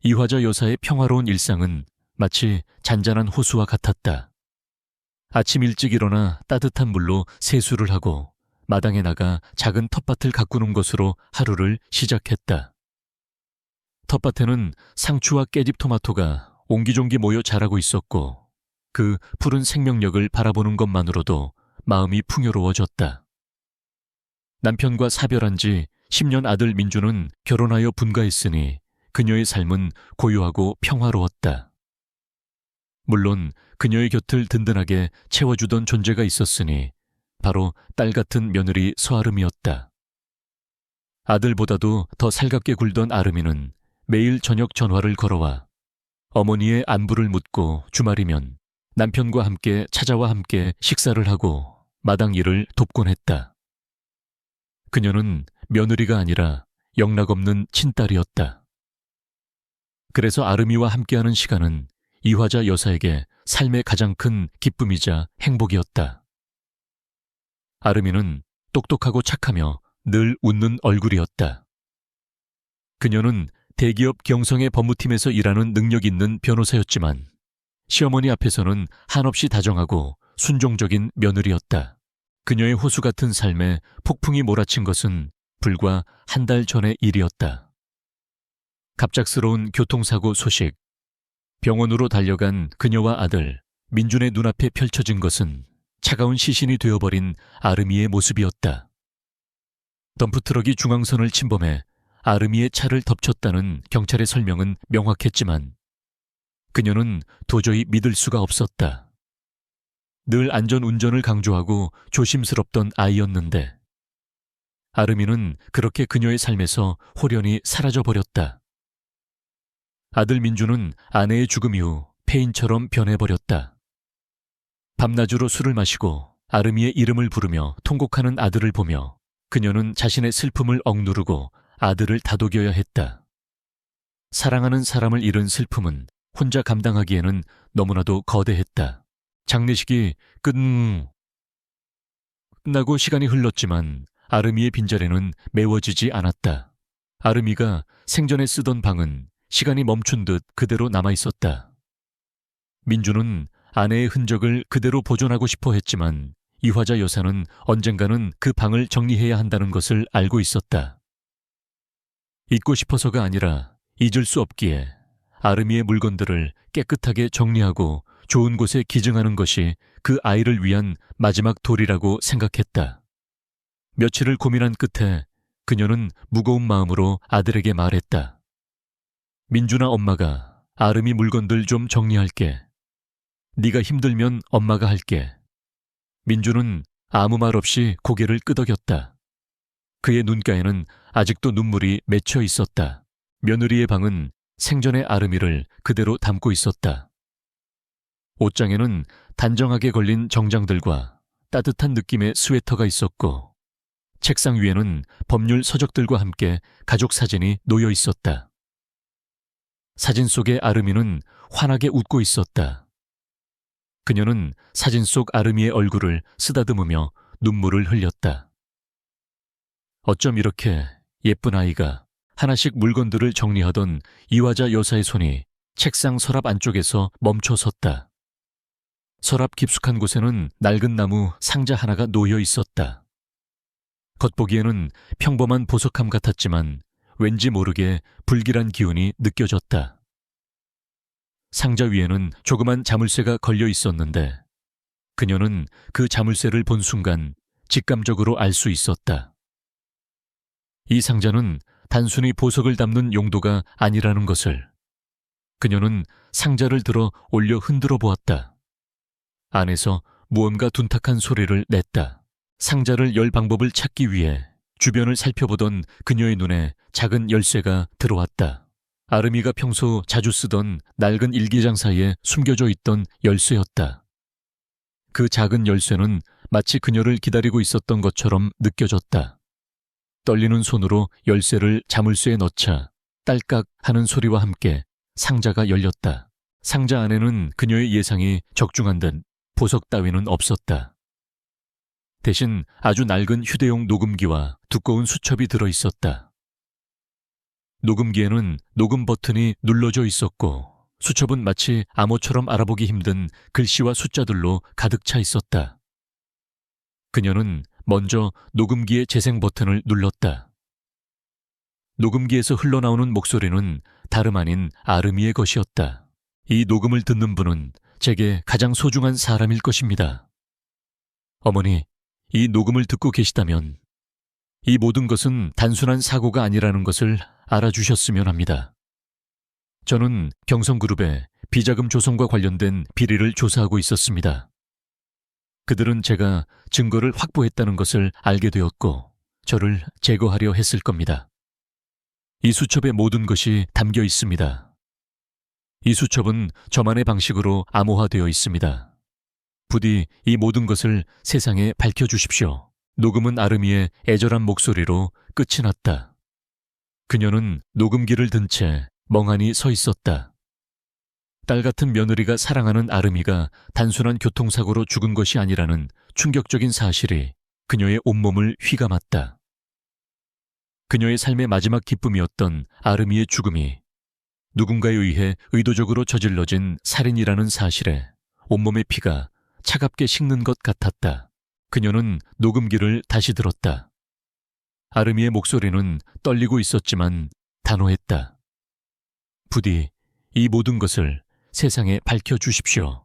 이화자 여사의 평화로운 일상은 마치 잔잔한 호수와 같았다. 아침 일찍 일어나 따뜻한 물로 세수를 하고 마당에 나가 작은 텃밭을 가꾸는 것으로 하루를 시작했다. 텃밭에는 상추와 깨집 토마토가 옹기종기 모여 자라고 있었고 그 푸른 생명력을 바라보는 것만으로도 마음이 풍요로워졌다. 남편과 사별한 지 10년 아들 민주는 결혼하여 분가했으니 그녀의 삶은 고요하고 평화로웠다. 물론 그녀의 곁을 든든하게 채워주던 존재가 있었으니 바로 딸 같은 며느리 서아름이었다. 아들보다도 더 살갑게 굴던 아름이는 매일 저녁 전화를 걸어와 어머니의 안부를 묻고 주말이면 남편과 함께 찾아와 함께 식사를 하고 마당 일을 돕곤 했다. 그녀는 며느리가 아니라 영락없는 친딸이었다. 그래서 아름이와 함께하는 시간은 이화자 여사에게 삶의 가장 큰 기쁨이자 행복이었다. 아름이는 똑똑하고 착하며 늘 웃는 얼굴이었다. 그녀는 대기업 경성의 법무팀에서 일하는 능력 있는 변호사였지만 시어머니 앞에서는 한없이 다정하고 순종적인 며느리였다. 그녀의 호수 같은 삶에 폭풍이 몰아친 것은 불과 한 달 전의 일이었다. 갑작스러운 교통사고 소식, 병원으로 달려간 그녀와 아들 민준의 눈앞에 펼쳐진 것은 차가운 시신이 되어버린 아름이의 모습이었다. 덤프트럭이 중앙선을 침범해 아름이의 차를 덮쳤다는 경찰의 설명은 명확했지만 그녀는 도저히 믿을 수가 없었다. 늘 안전운전을 강조하고 조심스럽던 아이였는데 아름이는 그렇게 그녀의 삶에서 홀연히 사라져버렸다. 아들 민주는 아내의 죽음 이후 폐인처럼 변해버렸다. 밤낮으로 술을 마시고 아름이의 이름을 부르며 통곡하는 아들을 보며 그녀는 자신의 슬픔을 억누르고 아들을 다독여야 했다. 사랑하는 사람을 잃은 슬픔은 혼자 감당하기에는 너무나도 거대했다. 장례식이 끝나고 시간이 흘렀지만 아름이의 빈자리는 메워지지 않았다. 아름이가 생전에 쓰던 방은 시간이 멈춘 듯 그대로 남아있었다. 민주는 아내의 흔적을 그대로 보존하고 싶어 했지만 이화자 여사는 언젠가는 그 방을 정리해야 한다는 것을 알고 있었다. 잊고 싶어서가 아니라 잊을 수 없기에 아름이의 물건들을 깨끗하게 정리하고 좋은 곳에 기증하는 것이 그 아이를 위한 마지막 도리라고 생각했다. 며칠을 고민한 끝에 그녀는 무거운 마음으로 아들에게 말했다. 민준아, 엄마가 아름이 물건들 좀 정리할게. 네가 힘들면 엄마가 할게. 민주는 아무 말 없이 고개를 끄덕였다. 그의 눈가에는 아직도 눈물이 맺혀 있었다. 며느리의 방은 생전의 아름이를 그대로 담고 있었다. 옷장에는 단정하게 걸린 정장들과 따뜻한 느낌의 스웨터가 있었고 책상 위에는 법률 서적들과 함께 가족 사진이 놓여 있었다. 사진 속의 아름이는 환하게 웃고 있었다. 그녀는 사진 속 아름이의 얼굴을 쓰다듬으며 눈물을 흘렸다. 어쩜 이렇게 예쁜 아이가 하나씩 물건들을 정리하던 이화자 여사의 손이 책상 서랍 안쪽에서 멈춰 섰다. 서랍 깊숙한 곳에는 낡은 나무 상자 하나가 놓여 있었다. 겉보기에는 평범한 보석함 같았지만 왠지 모르게 불길한 기운이 느껴졌다. 상자 위에는 조그만 자물쇠가 걸려 있었는데 그녀는 그 자물쇠를 본 순간 직감적으로 알 수 있었다. 이 상자는 단순히 보석을 담는 용도가 아니라는 것을. 그녀는 상자를 들어 올려 흔들어 보았다. 안에서 무언가 둔탁한 소리를 냈다. 상자를 열 방법을 찾기 위해 주변을 살펴보던 그녀의 눈에 작은 열쇠가 들어왔다. 아름이가 평소 자주 쓰던 낡은 일기장 사이에 숨겨져 있던 열쇠였다. 그 작은 열쇠는 마치 그녀를 기다리고 있었던 것처럼 느껴졌다. 떨리는 손으로 열쇠를 자물쇠에 넣자 딸깍 하는 소리와 함께 상자가 열렸다. 상자 안에는 그녀의 예상이 적중한 듯 보석 따위는 없었다. 대신 아주 낡은 휴대용 녹음기와 두꺼운 수첩이 들어 있었다. 녹음기에는 녹음 버튼이 눌러져 있었고 수첩은 마치 암호처럼 알아보기 힘든 글씨와 숫자들로 가득 차 있었다. 그녀는 먼저 녹음기의 재생 버튼을 눌렀다. 녹음기에서 흘러나오는 목소리는 다름 아닌 아르미의 것이었다. 이 녹음을 듣는 분은 제게 가장 소중한 사람일 것입니다. 어머니, 이 녹음을 듣고 계시다면 이 모든 것은 단순한 사고가 아니라는 것을 알아주셨으면 합니다. 저는 경성그룹의 비자금 조성과 관련된 비리를 조사하고 있었습니다. 그들은 제가 증거를 확보했다는 것을 알게 되었고 저를 제거하려 했을 겁니다. 이 수첩에 모든 것이 담겨 있습니다. 이 수첩은 저만의 방식으로 암호화되어 있습니다. 부디 이 모든 것을 세상에 밝혀주십시오. 녹음은 아르미의 애절한 목소리로 끝이 났다. 그녀는 녹음기를 든 채 멍하니 서 있었다. 딸 같은 며느리가 사랑하는 아르미가 단순한 교통사고로 죽은 것이 아니라는 충격적인 사실이 그녀의 온몸을 휘감았다. 그녀의 삶의 마지막 기쁨이었던 아르미의 죽음이 누군가에 의해 의도적으로 저질러진 살인이라는 사실에 온몸의 피가 차갑게 식는 것 같았다. 그녀는 녹음기를 다시 들었다. 아르미의 목소리는 떨리고 있었지만 단호했다. 부디 이 모든 것을 세상에 밝혀주십시오.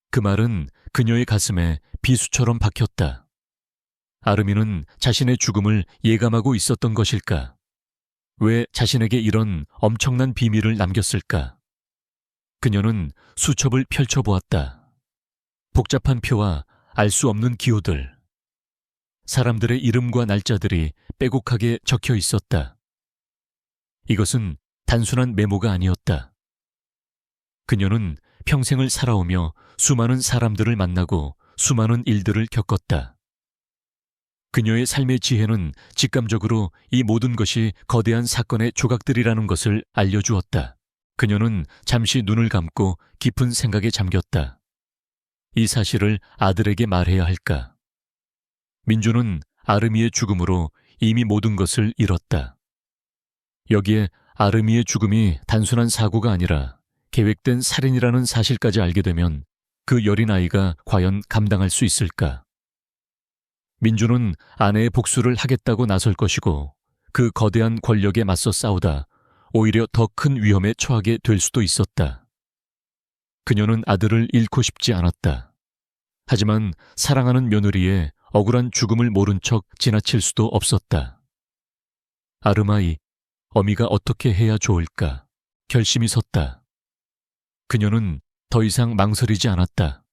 그 말은 그녀의 가슴에 비수처럼 박혔다. 아르미는 자신의 죽음을 예감하고 있었던 것일까? 왜 자신에게 이런 엄청난 비밀을 남겼을까? 그녀는 수첩을 펼쳐보았다. 복잡한 표와 알 수 없는 기호들. 사람들의 이름과 날짜들이 빼곡하게 적혀 있었다. 이것은 단순한 메모가 아니었다. 그녀는 평생을 살아오며 수많은 사람들을 만나고 수많은 일들을 겪었다. 그녀의 삶의 지혜는 직감적으로 이 모든 것이 거대한 사건의 조각들이라는 것을 알려주었다. 그녀는 잠시 눈을 감고 깊은 생각에 잠겼다. 이 사실을 아들에게 말해야 할까? 민주는 아르미의 죽음으로 이미 모든 것을 잃었다. 여기에 아르미의 죽음이 단순한 사고가 아니라 계획된 살인이라는 사실까지 알게 되면 그 여린 아이가 과연 감당할 수 있을까? 민주는 아내의 복수를 하겠다고 나설 것이고 그 거대한 권력에 맞서 싸우다 오히려 더 큰 위험에 처하게 될 수도 있었다. 그녀는 아들을 잃고 싶지 않았다. 하지만 사랑하는 며느리의 억울한 죽음을 모른 척 지나칠 수도 없었다. 아르마이, 어미가 어떻게 해야 좋을까? 결심이 섰다. 그녀는 더 이상 망설이지 않았다.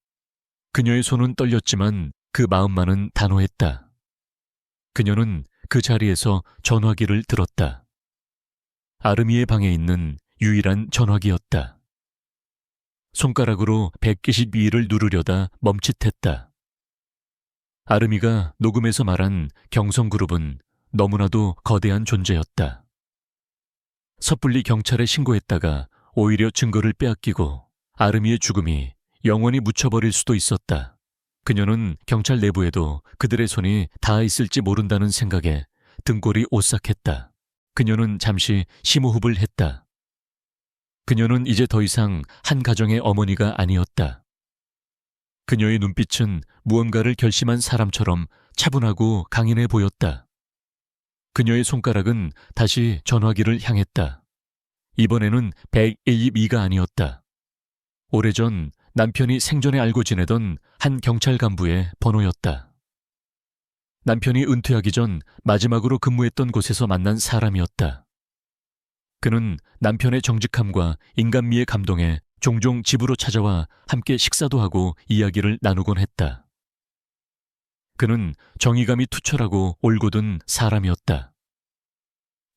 그녀의 손은 떨렸지만 그 마음만은 단호했다. 그녀는 그 자리에서 전화기를 들었다. 아르미의 방에 있는 유일한 전화기였다. 손가락으로 192를 누르려다 멈칫했다. 아르미가 녹음에서 말한 경성그룹은 너무나도 거대한 존재였다. 섣불리 경찰에 신고했다가 오히려 증거를 빼앗기고 아르미의 죽음이 영원히 묻혀버릴 수도 있었다. 그녀는 경찰 내부에도 그들의 손이 닿아 있을지 모른다는 생각에 등골이 오싹했다. 그녀는 잠시 심호흡을 했다. 그녀는 이제 더 이상 한 가정의 어머니가 아니었다. 그녀의 눈빛은 무언가를 결심한 사람처럼 차분하고 강인해 보였다. 그녀의 손가락은 다시 전화기를 향했다. 이번에는 112가 아니었다. 오래전 남편이 생전에 알고 지내던 한 경찰 간부의 번호였다. 남편이 은퇴하기 전 마지막으로 근무했던 곳에서 만난 사람이었다. 그는 남편의 정직함과 인간미에 감동해 종종 집으로 찾아와 함께 식사도 하고 이야기를 나누곤 했다. 그는 정의감이 투철하고 올곧은 사람이었다.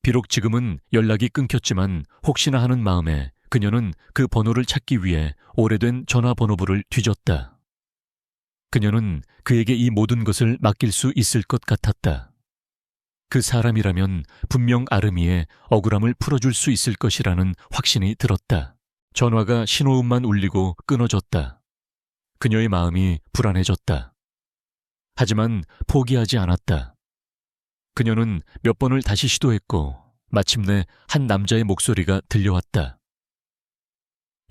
비록 지금은 연락이 끊겼지만 혹시나 하는 마음에 그녀는 그 번호를 찾기 위해 오래된 전화번호부를 뒤졌다. 그녀는 그에게 이 모든 것을 맡길 수 있을 것 같았다. 그 사람이라면 분명 아르미의 억울함을 풀어줄 수 있을 것이라는 확신이 들었다. 전화가 신호음만 울리고 끊어졌다. 그녀의 마음이 불안해졌다. 하지만 포기하지 않았다. 그녀는 몇 번을 다시 시도했고 마침내 한 남자의 목소리가 들려왔다.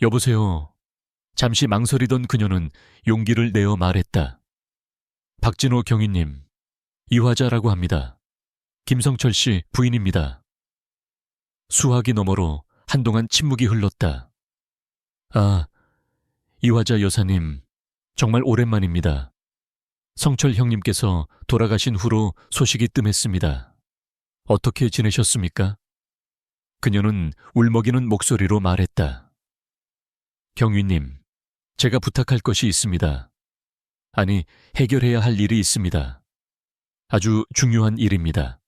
여보세요. 잠시 망설이던 그녀는 용기를 내어 말했다. 박진호 경위님, 이화자라고 합니다. 김성철 씨 부인입니다. 수화기 너머로 한동안 침묵이 흘렀다. 아, 이화자 여사님, 정말 오랜만입니다. 성철 형님께서 돌아가신 후로 소식이 뜸했습니다. 어떻게 지내셨습니까? 그녀는 울먹이는 목소리로 말했다. 경위님, 제가 부탁할 것이 있습니다. 아니, 해결해야 할 일이 있습니다. 아주 중요한 일입니다.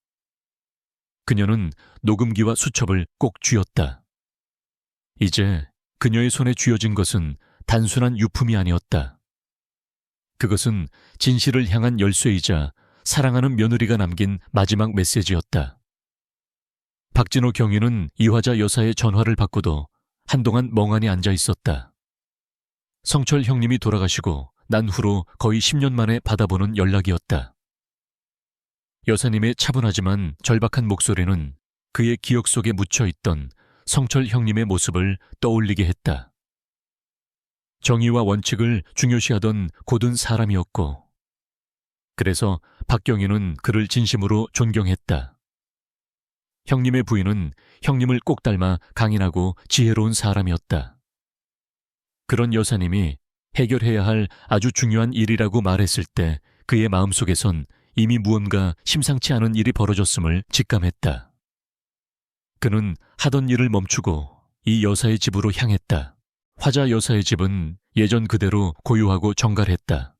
그녀는 녹음기와 수첩을 꼭 쥐었다. 이제 그녀의 손에 쥐어진 것은 단순한 유품이 아니었다. 그것은 진실을 향한 열쇠이자 사랑하는 며느리가 남긴 마지막 메시지였다. 박진호 경위는 이화자 여사의 전화를 받고도 한동안 멍하니 앉아 있었다. 성철 형님이 돌아가시고 난 후로 거의 10년 만에 받아보는 연락이었다. 여사님의 차분하지만 절박한 목소리는 그의 기억 속에 묻혀있던 성철 형님의 모습을 떠올리게 했다. 정의와 원칙을 중요시하던 고든 사람이었고, 그래서 박경희는 그를 진심으로 존경했다. 형님의 부인은 형님을 꼭 닮아 강인하고 지혜로운 사람이었다. 그런 여사님이 해결해야 할 아주 중요한 일이라고 말했을 때 그의 마음속에선 이미 무언가 심상치 않은 일이 벌어졌음을 직감했다. 그는 하던 일을 멈추고 이 여사의 집으로 향했다. 화자 여사의 집은 예전 그대로 고요하고 정갈했다.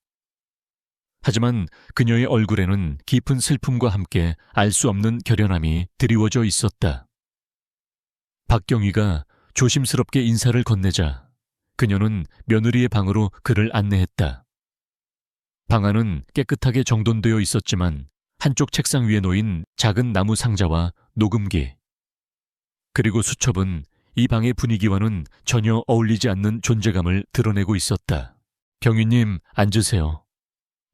하지만 그녀의 얼굴에는 깊은 슬픔과 함께 알 수 없는 결연함이 드리워져 있었다. 박경희가 조심스럽게 인사를 건네자 그녀는 며느리의 방으로 그를 안내했다. 방 안은 깨끗하게 정돈되어 있었지만 한쪽 책상 위에 놓인 작은 나무 상자와 녹음기, 그리고 수첩은 이 방의 분위기와는 전혀 어울리지 않는 존재감을 드러내고 있었다. 경위님, 앉으세요.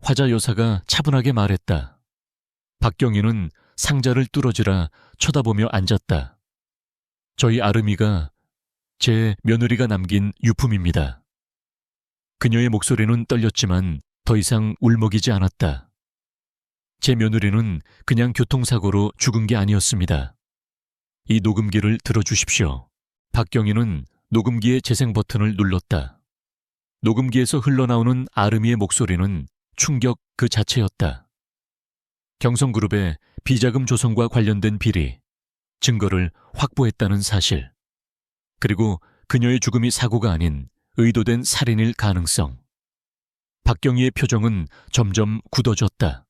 화자 여사가 차분하게 말했다. 박경희는 상자를 뚫어지라 쳐다보며 앉았다. 저희 아름이가 제 며느리가 남긴 유품입니다. 그녀의 목소리는 떨렸지만 더 이상 울먹이지 않았다. 제 며느리는 그냥 교통사고로 죽은 게 아니었습니다. 이 녹음기를 들어주십시오. 박경희는 녹음기의 재생 버튼을 눌렀다. 녹음기에서 흘러나오는 아름이의 목소리는 충격 그 자체였다. 경성그룹의 비자금 조성과 관련된 비리, 증거를 확보했다는 사실, 그리고 그녀의 죽음이 사고가 아닌 의도된 살인일 가능성. 박경희의 표정은 점점 굳어졌다.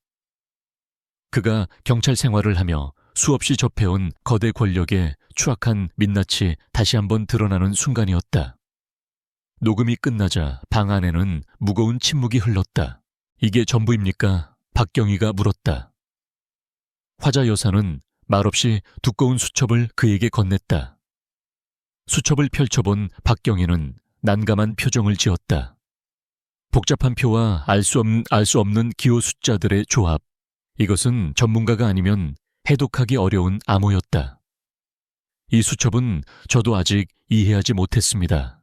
그가 경찰 생활을 하며 수없이 접해온 거대 권력의 추악한 민낯이 다시 한번 드러나는 순간이었다. 녹음이 끝나자 방 안에는 무거운 침묵이 흘렀다. 이게 전부입니까? 박경희가 물었다. 화자 여사는 말없이 두꺼운 수첩을 그에게 건넸다. 수첩을 펼쳐본 박경희는 난감한 표정을 지었다. 복잡한 표와 알 수 없는 기호 숫자들의 조합. 이것은 전문가가 아니면 해독하기 어려운 암호였다. 이 수첩은 저도 아직 이해하지 못했습니다.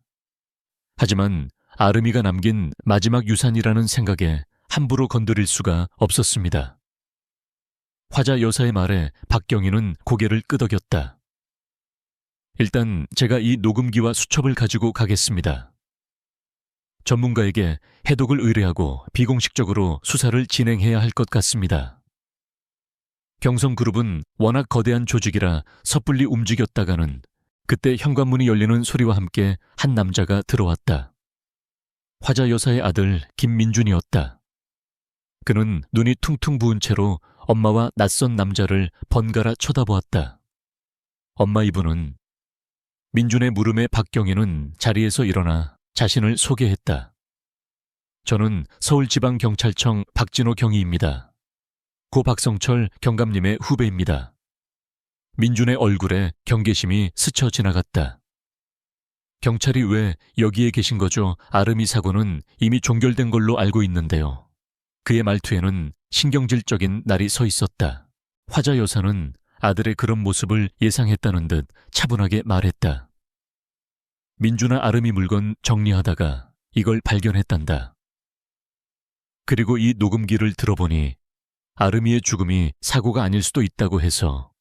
하지만 아름이가 남긴 마지막 유산이라는 생각에 함부로 건드릴 수가 없었습니다. 화자 여사의 말에 박경희는 고개를 끄덕였다. 일단 제가 이 녹음기와 수첩을 가지고 가겠습니다. 전문가에게 해독을 의뢰하고 비공식적으로 수사를 진행해야 할 것 같습니다. 경성그룹은 워낙 거대한 조직이라 섣불리 움직였다가는 그때 현관문이 열리는 소리와 함께 한 남자가 들어왔다. 화자 여사의 아들 김민준이었다. 그는 눈이 퉁퉁 부은 채로 엄마와 낯선 남자를 번갈아 쳐다보았다. 엄마 이분은. 민준의 물음에 박경희는 자리에서 일어나 자신을 소개했다. 저는 서울지방경찰청 박진호 경위입니다. 고 박성철 경감님의 후배입니다. 민준의 얼굴에 경계심이 스쳐 지나갔다. 경찰이 왜 여기에 계신 거죠? 아름이 사고는 이미 종결된 걸로 알고 있는데요. 그의 말투에는 신경질적인 날이 서 있었다. 화자 여사는 아들의 그런 모습을 예상했다는 듯 차분하게 말했다. 민주나 아름이 물건 정리하다가 이걸 발견했단다. 그리고 이 녹음기를 들어보니 아름이의 죽음이 사고가 아닐 수도 있다고 해서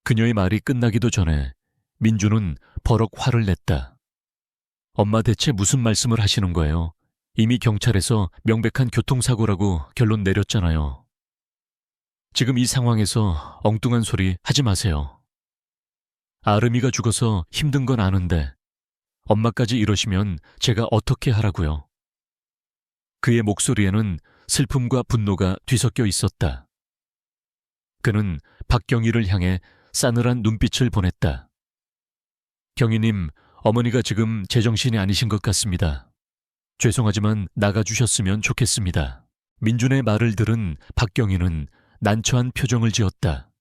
그녀의 말이 끝나기도 전에 민주는 버럭 화를 냈다. 엄마 대체 무슨 말씀을 하시는 거예요? 이미 경찰에서 명백한 교통사고라고 결론 내렸잖아요. 지금 이 상황에서 엉뚱한 소리 하지 마세요. 아름이가 죽어서 힘든 건 아는데 엄마까지 이러시면 제가 어떻게 하라고요? 그의 목소리에는 슬픔과 분노가 뒤섞여 있었다. 그는 박경희를 향해 싸늘한 눈빛을 보냈다. 경희님, 어머니가 지금 제정신이 아니신 것 같습니다. 죄송하지만 나가주셨으면 좋겠습니다. 민준의 말을 들은 박경희는 난처한 표정을 지었다.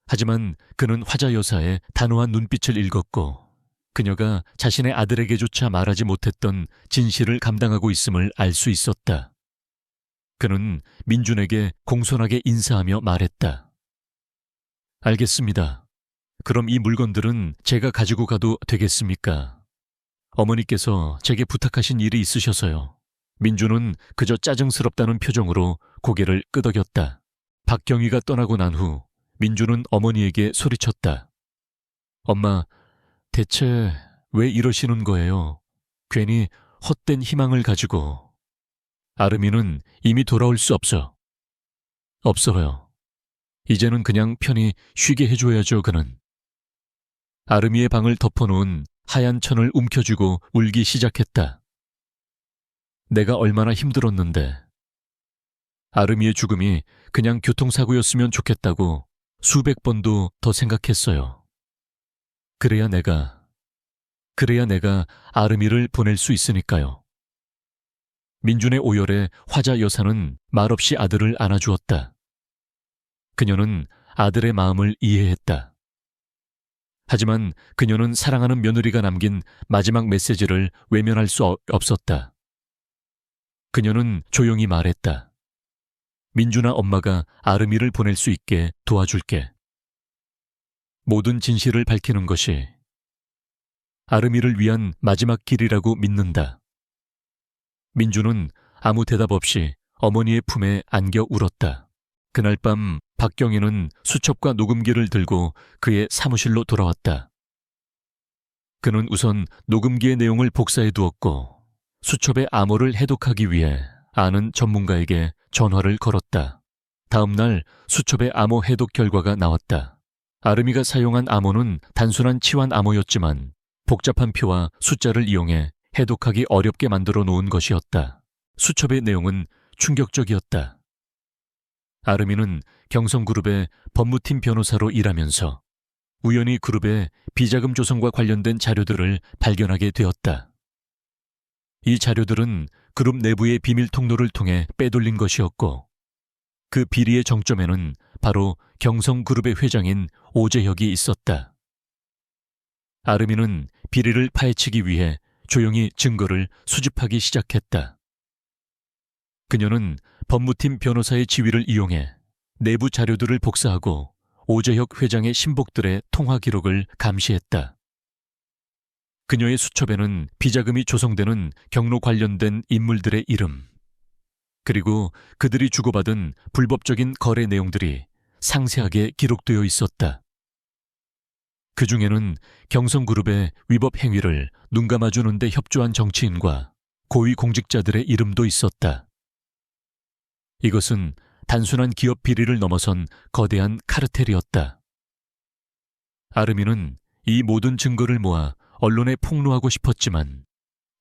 하지만 그는 화자 여사의 단호한 눈빛을 읽었고 그녀가 자신의 아들에게조차 말하지 못했던 진실을 감당하고 있음을 알 수 있었다. 그는 민준에게 공손하게 인사하며 말했다. 알겠습니다. 그럼 이 물건들은 제가 가지고 가도 되겠습니까? 어머니께서 제게 부탁하신 일이 있으셔서요. 민준은 그저 짜증스럽다는 표정으로 고개를 끄덕였다. 박경희가 떠나고 난 후 민준은 어머니에게 소리쳤다. 엄마, 대체 왜 이러시는 거예요? 괜히 헛된 희망을 가지고. 아름이는 이미 돌아올 수 없어요. 이제는 그냥 편히 쉬게 해줘야죠, 그는. 아름이의 방을 덮어놓은 하얀 천을 움켜쥐고 울기 시작했다. 내가 얼마나 힘들었는데. 아름이의 죽음이 그냥 교통사고였으면 좋겠다고 수백 번도 더 생각했어요. 그래야 내가 아름이를 보낼 수 있으니까요. 민준의 오열에 화자 여사는 말없이 아들을 안아주었다. 그녀는 아들의 마음을 이해했다. 하지만 그녀는 사랑하는 며느리가 남긴 마지막 메시지를 외면할 수 없었다. 그녀는 조용히 말했다. 민준아, 엄마가 아름이를 보낼 수 있게 도와줄게. 모든 진실을 밝히는 것이 아름이를 위한 마지막 길이라고 믿는다. 민준은 아무 대답 없이 어머니의 품에 안겨 울었다. 그날 밤 박경희는 수첩과 녹음기를 들고 그의 사무실로 돌아왔다. 그는 우선 녹음기의 내용을 복사해 두었고 수첩의 암호를 해독하기 위해 아는 전문가에게 전화를 걸었다. 다음 날 수첩의 암호 해독 결과가 나왔다. 아름이가 사용한 암호는 단순한 치환 암호였지만 복잡한 표와 숫자를 이용해 해독하기 어렵게 만들어 놓은 것이었다. 수첩의 내용은 충격적이었다. 아름이는 경성그룹의 법무팀 변호사로 일하면서 우연히 그룹의 비자금 조성과 관련된 자료들을 발견하게 되었다. 이 자료들은 그룹 내부의 비밀 통로를 통해 빼돌린 것이었고 그 비리의 정점에는 바로 경성그룹의 회장인 오재혁이 있었다. 아름이는 비리를 파헤치기 위해 조용히 증거를 수집하기 시작했다. 그녀는 법무팀 변호사의 지위를 이용해 내부 자료들을 복사하고 오재혁 회장의 신복들의 통화 기록을 감시했다. 그녀의 수첩에는 비자금이 조성되는 경로 관련된 인물들의 이름, 그리고 그들이 주고받은 불법적인 거래 내용들이 상세하게 기록되어 있었다. 그 중에는 경성그룹의 위법 행위를 눈감아주는 데 협조한 정치인과 고위공직자들의 이름도 있었다. 이것은 단순한 기업 비리를 넘어선 거대한 카르텔이었다. 아름이는 이 모든 증거를 모아 언론에 폭로하고 싶었지만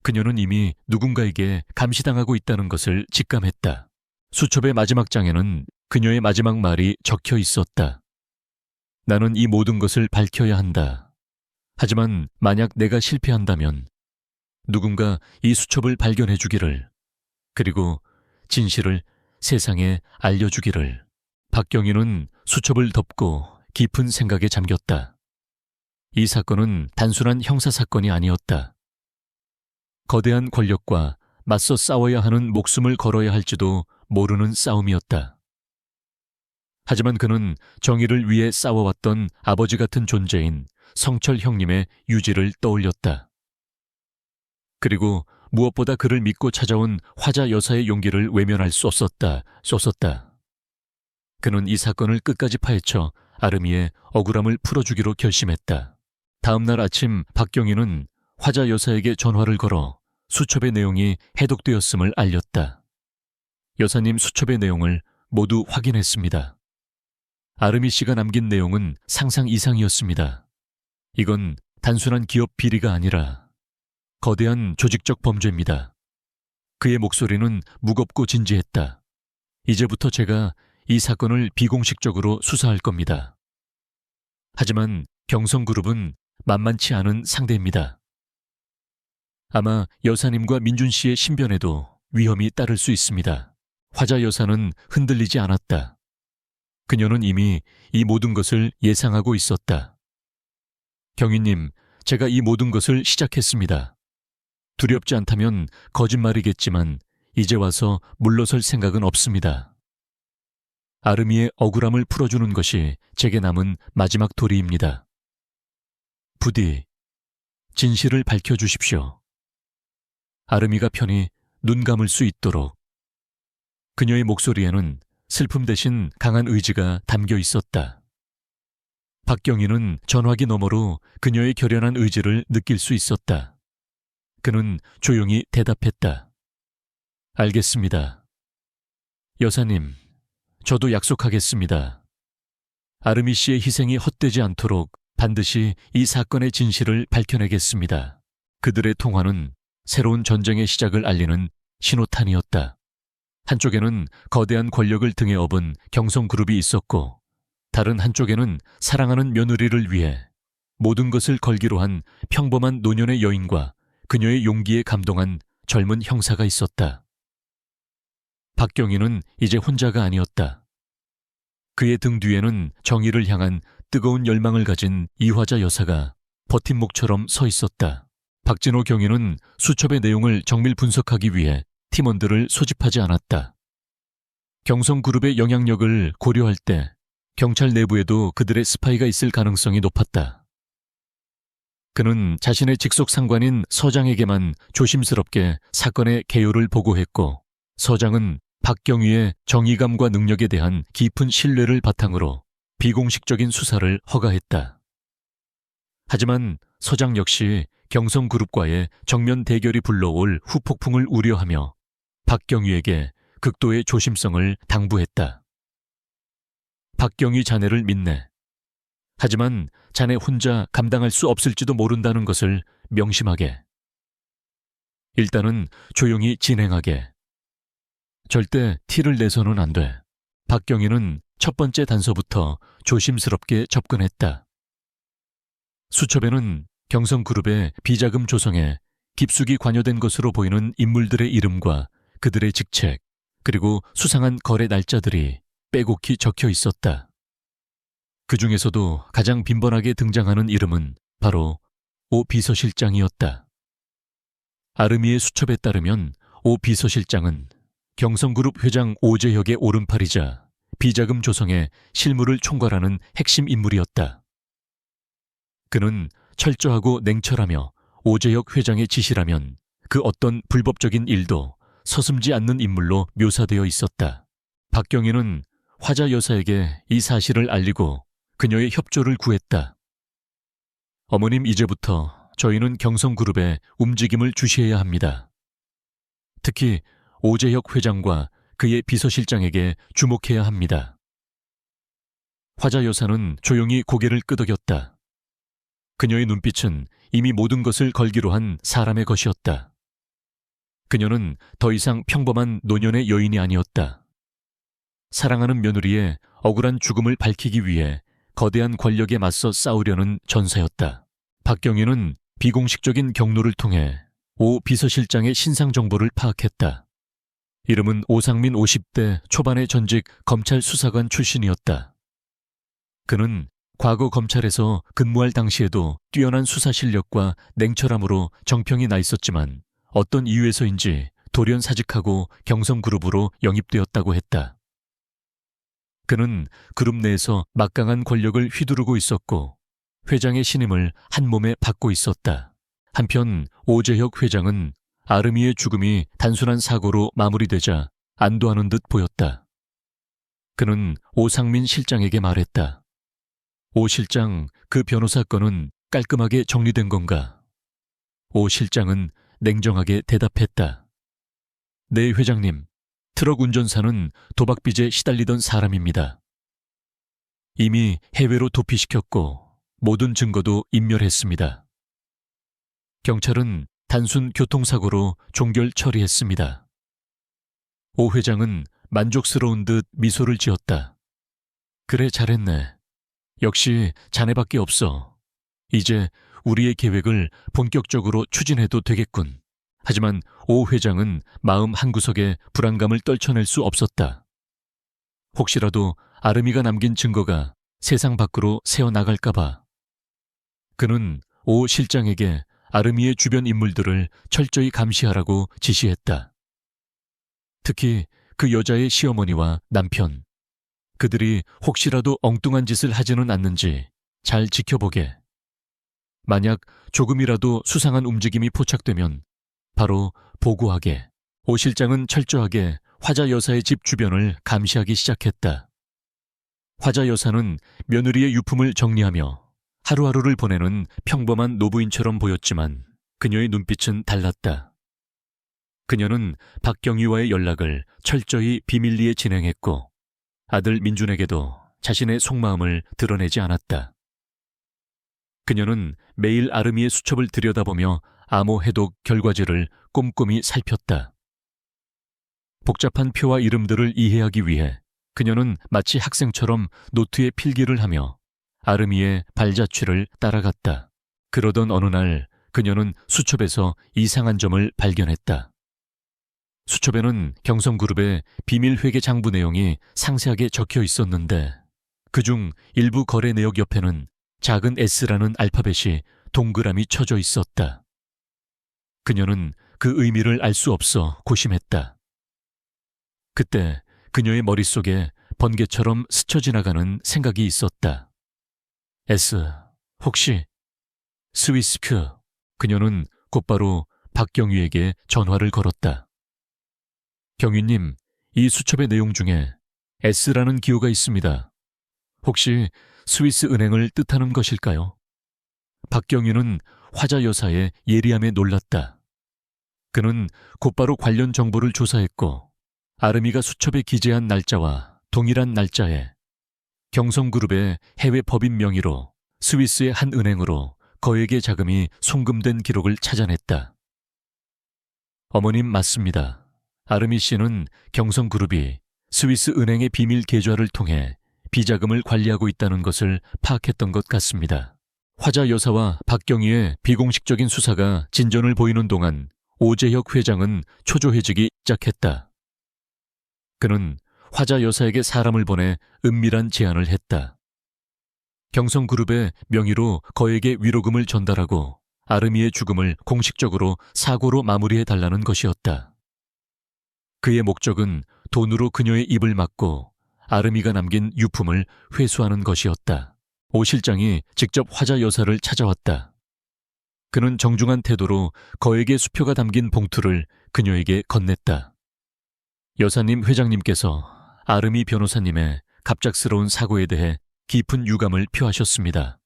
그녀는 이미 누군가에게 감시당하고 있다는 것을 직감했다. 수첩의 마지막 장에는 그녀의 마지막 말이 적혀 있었다. 나는 이 모든 것을 밝혀야 한다. 하지만 만약 내가 실패한다면 누군가 이 수첩을 발견해 주기를, 그리고 진실을 세상에 알려주기를. 박경희는 수첩을 덮고 깊은 생각에 잠겼다. 이 사건은 단순한 형사사건이 아니었다. 거대한 권력과 맞서 싸워야 하는 목숨을 걸어야 할지도 모르는 싸움이었다. 하지만 그는 정의를 위해 싸워왔던 아버지 같은 존재인 성철 형님의 유지를 떠올렸다. 그리고 무엇보다 그를 믿고 찾아온 화자 여사의 용기를 외면할 수 없었다. 그는 이 사건을 끝까지 파헤쳐 아름이의 억울함을 풀어주기로 결심했다. 다음 날 아침 박경희는 화자 여사에게 전화를 걸어 수첩의 내용이 해독되었음을 알렸다. 여사님 수첩의 내용을 모두 확인했습니다. 아름이 씨가 남긴 내용은 상상 이상이었습니다. 이건 단순한 기업 비리가 아니라 거대한 조직적 범죄입니다. 그의 목소리는 무겁고 진지했다. 이제부터 제가 이 사건을 비공식적으로 수사할 겁니다. 하지만 경성그룹은 만만치 않은 상대입니다. 아마 여사님과 민준 씨의 신변에도 위험이 따를 수 있습니다. 화자 여사는 흔들리지 않았다. 그녀는 이미 이 모든 것을 예상하고 있었다. 경위님, 제가 이 모든 것을 시작했습니다. 두렵지 않다면 거짓말이겠지만 이제 와서 물러설 생각은 없습니다. 아름이의 억울함을 풀어주는 것이 제게 남은 마지막 도리입니다. 부디 진실을 밝혀주십시오. 아름이가 편히 눈 감을 수 있도록. 그녀의 목소리에는 슬픔 대신 강한 의지가 담겨 있었다. 박경희는 전화기 너머로 그녀의 결연한 의지를 느낄 수 있었다. 그는 조용히 대답했다. 알겠습니다. 여사님, 저도 약속하겠습니다. 아름이 씨의 희생이 헛되지 않도록 반드시 이 사건의 진실을 밝혀내겠습니다. 그들의 통화는 새로운 전쟁의 시작을 알리는 신호탄이었다. 한쪽에는 거대한 권력을 등에 업은 경성그룹이 있었고 다른 한쪽에는 사랑하는 며느리를 위해 모든 것을 걸기로 한 평범한 노년의 여인과 그녀의 용기에 감동한 젊은 형사가 있었다. 박경희는 이제 혼자가 아니었다. 그의 등 뒤에는 정의를 향한 뜨거운 열망을 가진 이화자 여사가 버팀목처럼 서 있었다. 박진호 경위는 수첩의 내용을 정밀 분석하기 위해 팀원들을 소집하지 않았다. 경성그룹의 영향력을 고려할 때 경찰 내부에도 그들의 스파이가 있을 가능성이 높았다. 그는 자신의 직속 상관인 서장에게만 조심스럽게 사건의 개요를 보고했고 서장은 박경희의 정의감과 능력에 대한 깊은 신뢰를 바탕으로 비공식적인 수사를 허가했다. 하지만 서장 역시 경성그룹과의 정면 대결이 불러올 후폭풍을 우려하며 박경희에게 극도의 조심성을 당부했다. 박경희 자네를 믿네. 하지만 자네 혼자 감당할 수 없을지도 모른다는 것을 명심하게. 일단은 조용히 진행하게. 절대 티를 내서는 안 돼. 박경희는 첫 번째 단서부터 조심스럽게 접근했다. 수첩에는 경성그룹의 비자금 조성에 깊숙이 관여된 것으로 보이는 인물들의 이름과 그들의 직책, 그리고 수상한 거래 날짜들이 빼곡히 적혀 있었다. 그 중에서도 가장 빈번하게 등장하는 이름은 바로 오 비서실장이었다. 아름이의 수첩에 따르면 오 비서실장은 경성그룹 회장 오재혁의 오른팔이자 비자금 조성에 실무를 총괄하는 핵심 인물이었다. 그는 철저하고 냉철하며 오재혁 회장의 지시라면 그 어떤 불법적인 일도 서슴지 않는 인물로 묘사되어 있었다. 박경희는 화자 여사에게 이 사실을 알리고 그녀의 협조를 구했다. 어머님, 이제부터 저희는 경성그룹의 움직임을 주시해야 합니다. 특히 오재혁 회장과 그의 비서실장에게 주목해야 합니다. 화자 여사는 조용히 고개를 끄덕였다. 그녀의 눈빛은 이미 모든 것을 걸기로 한 사람의 것이었다. 그녀는 더 이상 평범한 노년의 여인이 아니었다. 사랑하는 며느리의 억울한 죽음을 밝히기 위해 거대한 권력에 맞서 싸우려는 전사였다. 박경희는 비공식적인 경로를 통해 오 비서실장의 신상 정보를 파악했다. 이름은 오상민 50대 초반의 전직 검찰 수사관 출신이었다. 그는 과거 검찰에서 근무할 당시에도 뛰어난 수사 실력과 냉철함으로 정평이 나 있었지만 어떤 이유에서인지 돌연사직하고 경성그룹으로 영입되었다고 했다. 그는 그룹 내에서 막강한 권력을 휘두르고 있었고 회장의 신임을 한 몸에 받고 있었다. 한편 오재혁 회장은 아르미의 죽음이 단순한 사고로 마무리되자 안도하는 듯 보였다. 그는 오상민 실장에게 말했다. 오 실장, 그 변호사 건은 깔끔하게 정리된 건가? 오 실장은 냉정하게 대답했다. 네, 회장님. 트럭 운전사는 도박빚에 시달리던 사람입니다. 이미 해외로 도피시켰고 모든 증거도 인멸했습니다. 경찰은 단순 교통사고로 종결 처리했습니다. 오 회장은 만족스러운 듯 미소를 지었다. 그래, 잘했네. 역시 자네밖에 없어. 이제 우리의 계획을 본격적으로 추진해도 되겠군. 하지만 오 회장은 마음 한구석에 불안감을 떨쳐낼 수 없었다. 혹시라도 아르미가 남긴 증거가 세상 밖으로 새어나갈까봐. 그는 오 실장에게 아르미의 주변 인물들을 철저히 감시하라고 지시했다. 특히 그 여자의 시어머니와 남편, 그들이 혹시라도 엉뚱한 짓을 하지는 않는지 잘 지켜보게. 만약 조금이라도 수상한 움직임이 포착되면 바로 보고하게. 오 실장은 철저하게 화자 여사의 집 주변을 감시하기 시작했다. 화자 여사는 며느리의 유품을 정리하며 하루하루를 보내는 평범한 노부인처럼 보였지만 그녀의 눈빛은 달랐다. 그녀는 박경희와의 연락을 철저히 비밀리에 진행했고 아들 민준에게도 자신의 속마음을 드러내지 않았다. 그녀는 매일 아르미의 수첩을 들여다보며 암호 해독 결과지를 꼼꼼히 살폈다. 복잡한 표와 이름들을 이해하기 위해 그녀는 마치 학생처럼 노트에 필기를 하며 아르미의 발자취를 따라갔다. 그러던 어느 날 그녀는 수첩에서 이상한 점을 발견했다. 수첩에는 경성그룹의 비밀회계 장부 내용이 상세하게 적혀 있었는데 그중 일부 거래 내역 옆에는 작은 S라는 알파벳이 동그라미 쳐져 있었다. 그녀는 그 의미를 알 수 없어 고심했다. 그때 그녀의 머릿속에 번개처럼 스쳐 지나가는 생각이 있었다. S, 혹시 스위스크. 그녀는 곧바로 박경유에게 전화를 걸었다. 경유님, 이 수첩의 내용 중에 S라는 기호가 있습니다. 혹시 스위스 은행을 뜻하는 것일까요? 박경유는 화자 여사의 예리함에 놀랐다. 그는 곧바로 관련 정보를 조사했고 아르미가 수첩에 기재한 날짜와 동일한 날짜에 경성그룹의 해외 법인 명의로 스위스의 한 은행으로 거액의 자금이 송금된 기록을 찾아냈다. 어머님 맞습니다. 아르미 씨는 경성그룹이 스위스 은행의 비밀 계좌를 통해 비자금을 관리하고 있다는 것을 파악했던 것 같습니다. 화자 여사와 박경희의 비공식적인 수사가 진전을 보이는 동안 오재혁 회장은 초조해지기 시작했다. 그는 화자 여사에게 사람을 보내 은밀한 제안을 했다. 경성그룹의 명의로 거액의 위로금을 전달하고 아르미의 죽음을 공식적으로 사고로 마무리해달라는 것이었다. 그의 목적은 돈으로 그녀의 입을 막고 아르미가 남긴 유품을 회수하는 것이었다. 오 실장이 직접 화자 여사를 찾아왔다. 그는 정중한 태도로 거액의 수표가 담긴 봉투를 그녀에게 건넸다. 여사님, 회장님께서 아르미 변호사님의 갑작스러운 사고에 대해 깊은 유감을 표하셨습니다.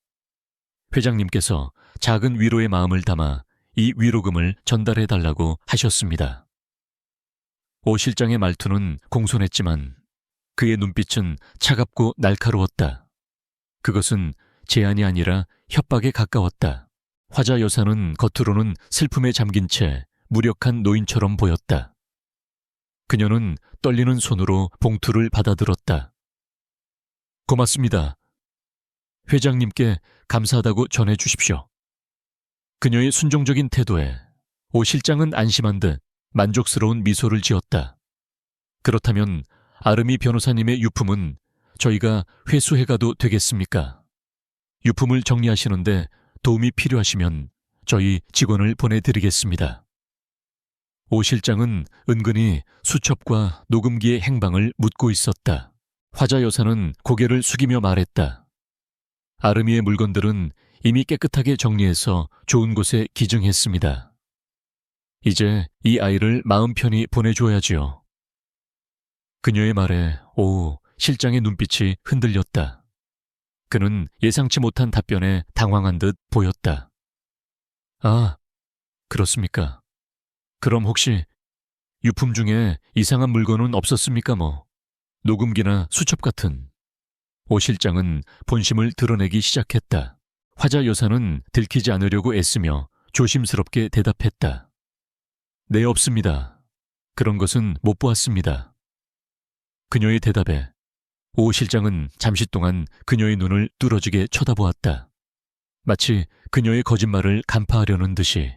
회장님께서 작은 위로의 마음을 담아 이 위로금을 전달해달라고 하셨습니다. 오 실장의 말투는 공손했지만 그의 눈빛은 차갑고 날카로웠다. 그것은 제안이 아니라 협박에 가까웠다. 화자 여사는 겉으로는 슬픔에 잠긴 채 무력한 노인처럼 보였다. 그녀는 떨리는 손으로 봉투를 받아들었다. 고맙습니다. 회장님께 감사하다고 전해 주십시오. 그녀의 순종적인 태도에 오 실장은 안심한 듯 만족스러운 미소를 지었다. 그렇다면 아르미 변호사님의 유품은 저희가 회수해가도 되겠습니까? 유품을 정리하시는데 도움이 필요하시면 저희 직원을 보내드리겠습니다. 오 실장은 은근히 수첩과 녹음기의 행방을 묻고 있었다. 화자 여사는 고개를 숙이며 말했다. 아르미의 물건들은 이미 깨끗하게 정리해서 좋은 곳에 기증했습니다. 이제 이 아이를 마음 편히 보내줘야지요. 그녀의 말에 실장의 눈빛이 흔들렸다. 그는 예상치 못한 답변에 당황한 듯 보였다. 아, 그렇습니까? 그럼 혹시 유품 중에 이상한 물건은 없었습니까 녹음기나 수첩 같은. 오 실장은 본심을 드러내기 시작했다. 화자 여사는 들키지 않으려고 애쓰며 조심스럽게 대답했다. 네, 없습니다. 그런 것은 못 보았습니다. 그녀의 대답에 오 실장은 잠시 동안 그녀의 눈을 뚫어지게 쳐다보았다. 마치 그녀의 거짓말을 간파하려는 듯이.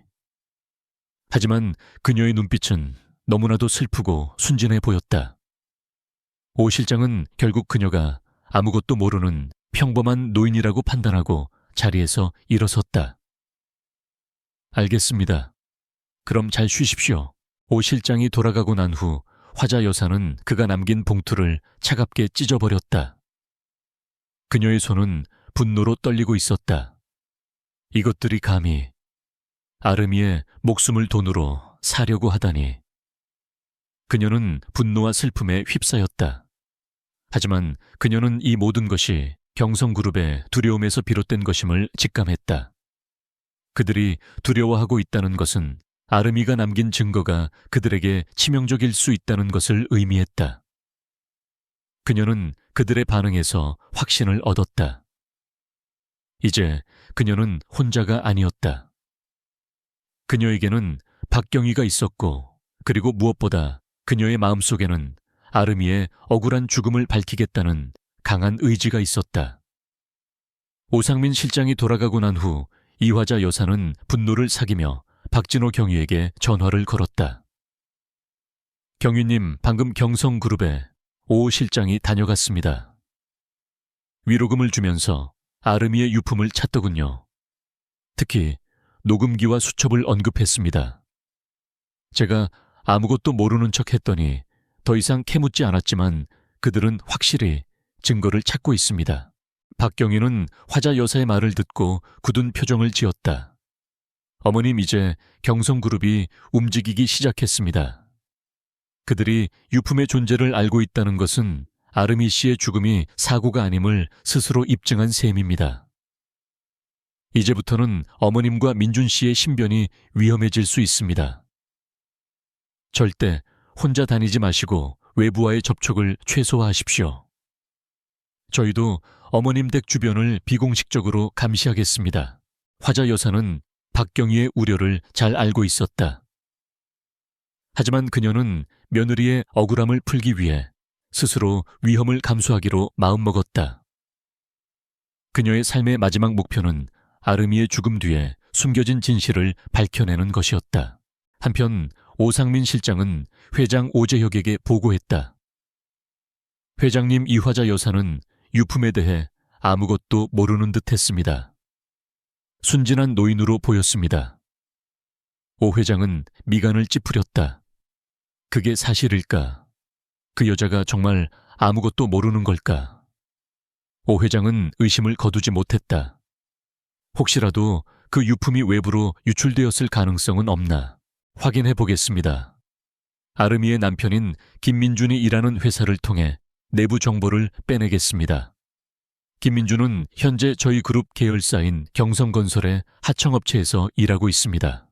하지만 그녀의 눈빛은 너무나도 슬프고 순진해 보였다. 오 실장은 결국 그녀가 아무것도 모르는 평범한 노인이라고 판단하고 자리에서 일어섰다. 알겠습니다. 그럼 잘 쉬십시오. 오 실장이 돌아가고 난 후 화자 여사는 그가 남긴 봉투를 차갑게 찢어버렸다. 그녀의 손은 분노로 떨리고 있었다. 이것들이 감히 아르미의 목숨을 돈으로 사려고 하다니. 그녀는 분노와 슬픔에 휩싸였다. 하지만 그녀는 이 모든 것이 경성그룹의 두려움에서 비롯된 것임을 직감했다. 그들이 두려워하고 있다는 것은 아르미가 남긴 증거가 그들에게 치명적일 수 있다는 것을 의미했다. 그녀는 그들의 반응에서 확신을 얻었다. 이제 그녀는 혼자가 아니었다. 그녀에게는 박경희가 있었고, 그리고 무엇보다 그녀의 마음속에는 아르미의 억울한 죽음을 밝히겠다는 강한 의지가 있었다. 오상민 실장이 돌아가고 난 후 이화자 여사는 분노를 사기며 박진호 경위에게 전화를 걸었다. 경위님, 방금 경성그룹에 오 실장이 다녀갔습니다. 위로금을 주면서 아르미의 유품을 찾더군요. 특히 녹음기와 수첩을 언급했습니다. 제가 아무것도 모르는 척 했더니 더 이상 캐묻지 않았지만 그들은 확실히 증거를 찾고 있습니다. 박경희는 화자 여사의 말을 듣고 굳은 표정을 지었다. 어머님, 이제 경성그룹이 움직이기 시작했습니다. 그들이 유품의 존재를 알고 있다는 것은 아르미 씨의 죽음이 사고가 아님을 스스로 입증한 셈입니다. 이제부터는 어머님과 민준 씨의 신변이 위험해질 수 있습니다. 절대 혼자 다니지 마시고 외부와의 접촉을 최소화하십시오. 저희도 어머님 댁 주변을 비공식적으로 감시하겠습니다. 화자 여사는 박경희의 우려를 잘 알고 있었다. 하지만 그녀는 며느리의 억울함을 풀기 위해 스스로 위험을 감수하기로 마음먹었다. 그녀의 삶의 마지막 목표는 아르미의 죽음 뒤에 숨겨진 진실을 밝혀내는 것이었다. 한편 오상민 실장은 회장 오재혁에게 보고했다. 회장님, 이화자 여사는 유품에 대해 아무것도 모르는 듯 했습니다. 순진한 노인으로 보였습니다. 오 회장은 미간을 찌푸렸다. 그게 사실일까? 그 여자가 정말 아무것도 모르는 걸까? 오 회장은 의심을 거두지 못했다. 혹시라도 그 유품이 외부로 유출되었을 가능성은 없나 확인해 보겠습니다. 아르미의 남편인 김민준이 일하는 회사를 통해 내부 정보를 빼내겠습니다. 김민준은 현재 저희 그룹 계열사인 경성건설의 하청업체에서 일하고 있습니다.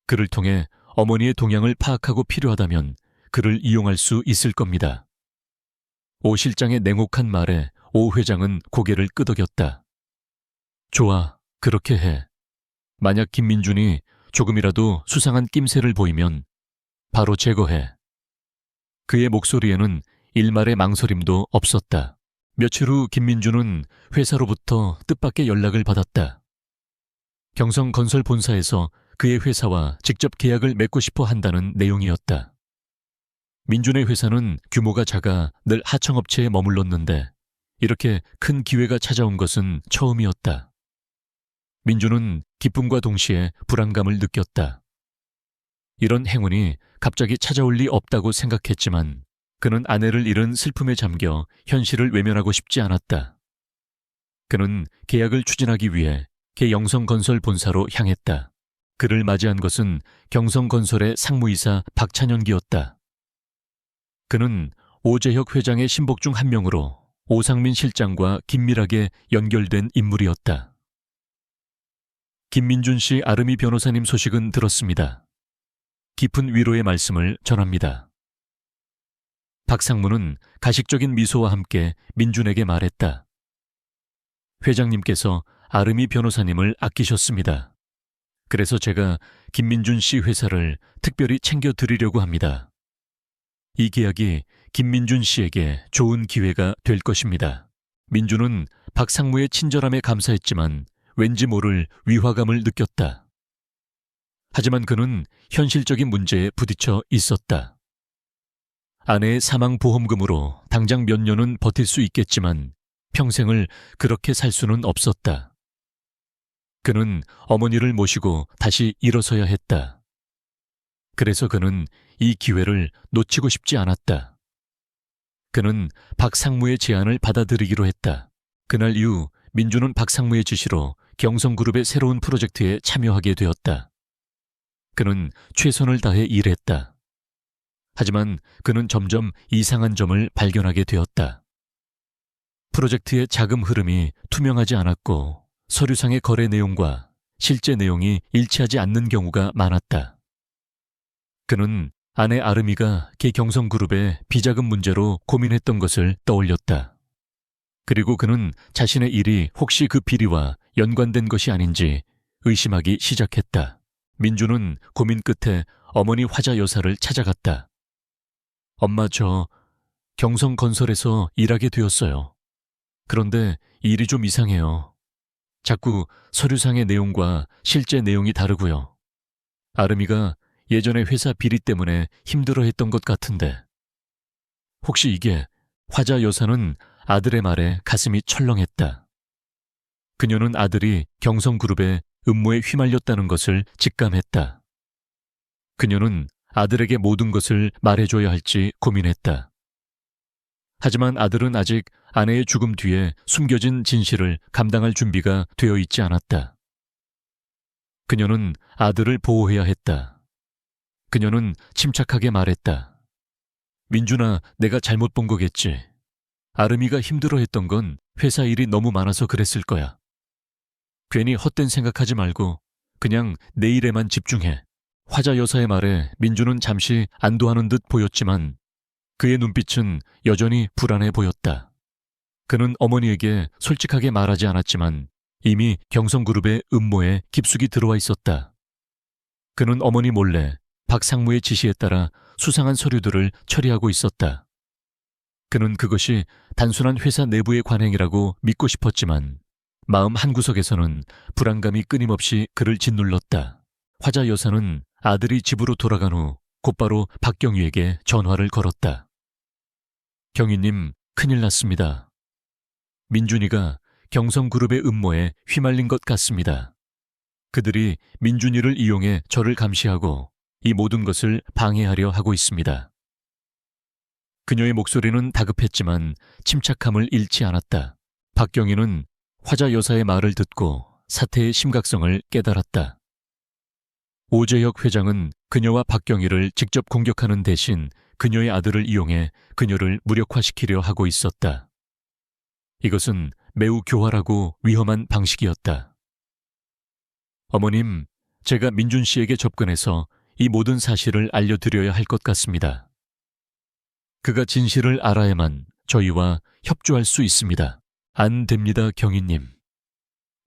그를 통해 어머니의 동향을 파악하고 필요하다면 그를 이용할 수 있을 겁니다. 오 실장의 냉혹한 말에 오 회장은 고개를 끄덕였다. 좋아, 그렇게 해. 만약 김민준이 조금이라도 수상한 낌새를 보이면 바로 제거해. 그의 목소리에는 일말의 망설임도 없었다. 며칠 후 김민준은 회사로부터 뜻밖의 연락을 받았다. 경성건설 본사에서 그의 회사와 직접 계약을 맺고 싶어 한다는 내용이었다. 민준의 회사는 규모가 작아 늘 하청업체에 머물렀는데 이렇게 큰 기회가 찾아온 것은 처음이었다. 민준은 기쁨과 동시에 불안감을 느꼈다. 이런 행운이 갑자기 찾아올 리 없다고 생각했지만 그는 아내를 잃은 슬픔에 잠겨 현실을 외면하고 싶지 않았다. 그는 계약을 추진하기 위해 개영성건설 본사로 향했다. 그를 맞이한 것은 경성건설의 상무이사 박찬현기였다. 그는 오재혁 회장의 신복 중 한 명으로 오상민 실장과 긴밀하게 연결된 인물이었다. 김민준 씨 아름이 변호사님 소식은 들었습니다. 깊은 위로의 말씀을 전합니다. 박상무는 가식적인 미소와 함께 민준에게 말했다. 회장님께서 아름이 변호사님을 아끼셨습니다. 그래서 제가 김민준 씨 회사를 특별히 챙겨드리려고 합니다. 이 계약이 김민준 씨에게 좋은 기회가 될 것입니다. 민준은 박상무의 친절함에 감사했지만 왠지 모를 위화감을 느꼈다. 하지만 그는 현실적인 문제에 부딪혀 있었다. 아내의 사망보험금으로 당장 몇 년은 버틸 수 있겠지만 평생을 그렇게 살 수는 없었다. 그는 어머니를 모시고 다시 일어서야 했다. 그래서 그는 이 기회를 놓치고 싶지 않았다. 그는 박상무의 제안을 받아들이기로 했다. 그날 이후 민준은 박상무의 지시로 경성그룹의 새로운 프로젝트에 참여하게 되었다. 그는 최선을 다해 일했다. 하지만 그는 점점 이상한 점을 발견하게 되었다. 프로젝트의 자금 흐름이 투명하지 않았고 서류상의 거래 내용과 실제 내용이 일치하지 않는 경우가 많았다. 그는 아내 아름이가 개경성그룹의 비자금 문제로 고민했던 것을 떠올렸다. 그리고 그는 자신의 일이 혹시 그 비리와 연관된 것이 아닌지 의심하기 시작했다. 민주는 고민 끝에 어머니 화자 여사를 찾아갔다. 엄마, 저 경성건설에서 일하게 되었어요. 그런데 일이 좀 이상해요. 자꾸 서류상의 내용과 실제 내용이 다르고요. 아름이가 예전에 회사 비리 때문에 힘들어했던 것 같은데 혹시 이게? 화자 여사는 아들의 말에 가슴이 철렁했다. 그녀는 아들이 경성그룹의 음모에 휘말렸다는 것을 직감했다. 그녀는 아들에게 모든 것을 말해줘야 할지 고민했다. 하지만 아들은 아직 아내의 죽음 뒤에 숨겨진 진실을 감당할 준비가 되어 있지 않았다. 그녀는 아들을 보호해야 했다. 그녀는 침착하게 말했다. 민준아, 내가 잘못 본 거겠지. 아름이가 힘들어했던 건 회사 일이 너무 많아서 그랬을 거야. 괜히 헛된 생각하지 말고 그냥 내 일에만 집중해. 화자 여사의 말에 민준은 잠시 안도하는 듯 보였지만 그의 눈빛은 여전히 불안해 보였다. 그는 어머니에게 솔직하게 말하지 않았지만 이미 경성그룹의 음모에 깊숙이 들어와 있었다. 그는 어머니 몰래 박상무의 지시에 따라 수상한 서류들을 처리하고 있었다. 그는 그것이 단순한 회사 내부의 관행이라고 믿고 싶었지만 마음 한구석에서는 불안감이 끊임없이 그를 짓눌렀다. 화자 여사는 아들이 집으로 돌아간 후 곧바로 박경희에게 전화를 걸었다. 경희님, 큰일 났습니다. 민준이가 경성그룹의 음모에 휘말린 것 같습니다. 그들이 민준이를 이용해 저를 감시하고 이 모든 것을 방해하려 하고 있습니다. 그녀의 목소리는 다급했지만 침착함을 잃지 않았다. 박경희는 화자 여사의 말을 듣고 사태의 심각성을 깨달았다. 오재혁 회장은 그녀와 박경희를 직접 공격하는 대신 그녀의 아들을 이용해 그녀를 무력화시키려 하고 있었다. 이것은 매우 교활하고 위험한 방식이었다. 어머님, 제가 민준 씨에게 접근해서 이 모든 사실을 알려드려야 할 것 같습니다. 그가 진실을 알아야만 저희와 협조할 수 있습니다. 안 됩니다, 경희님.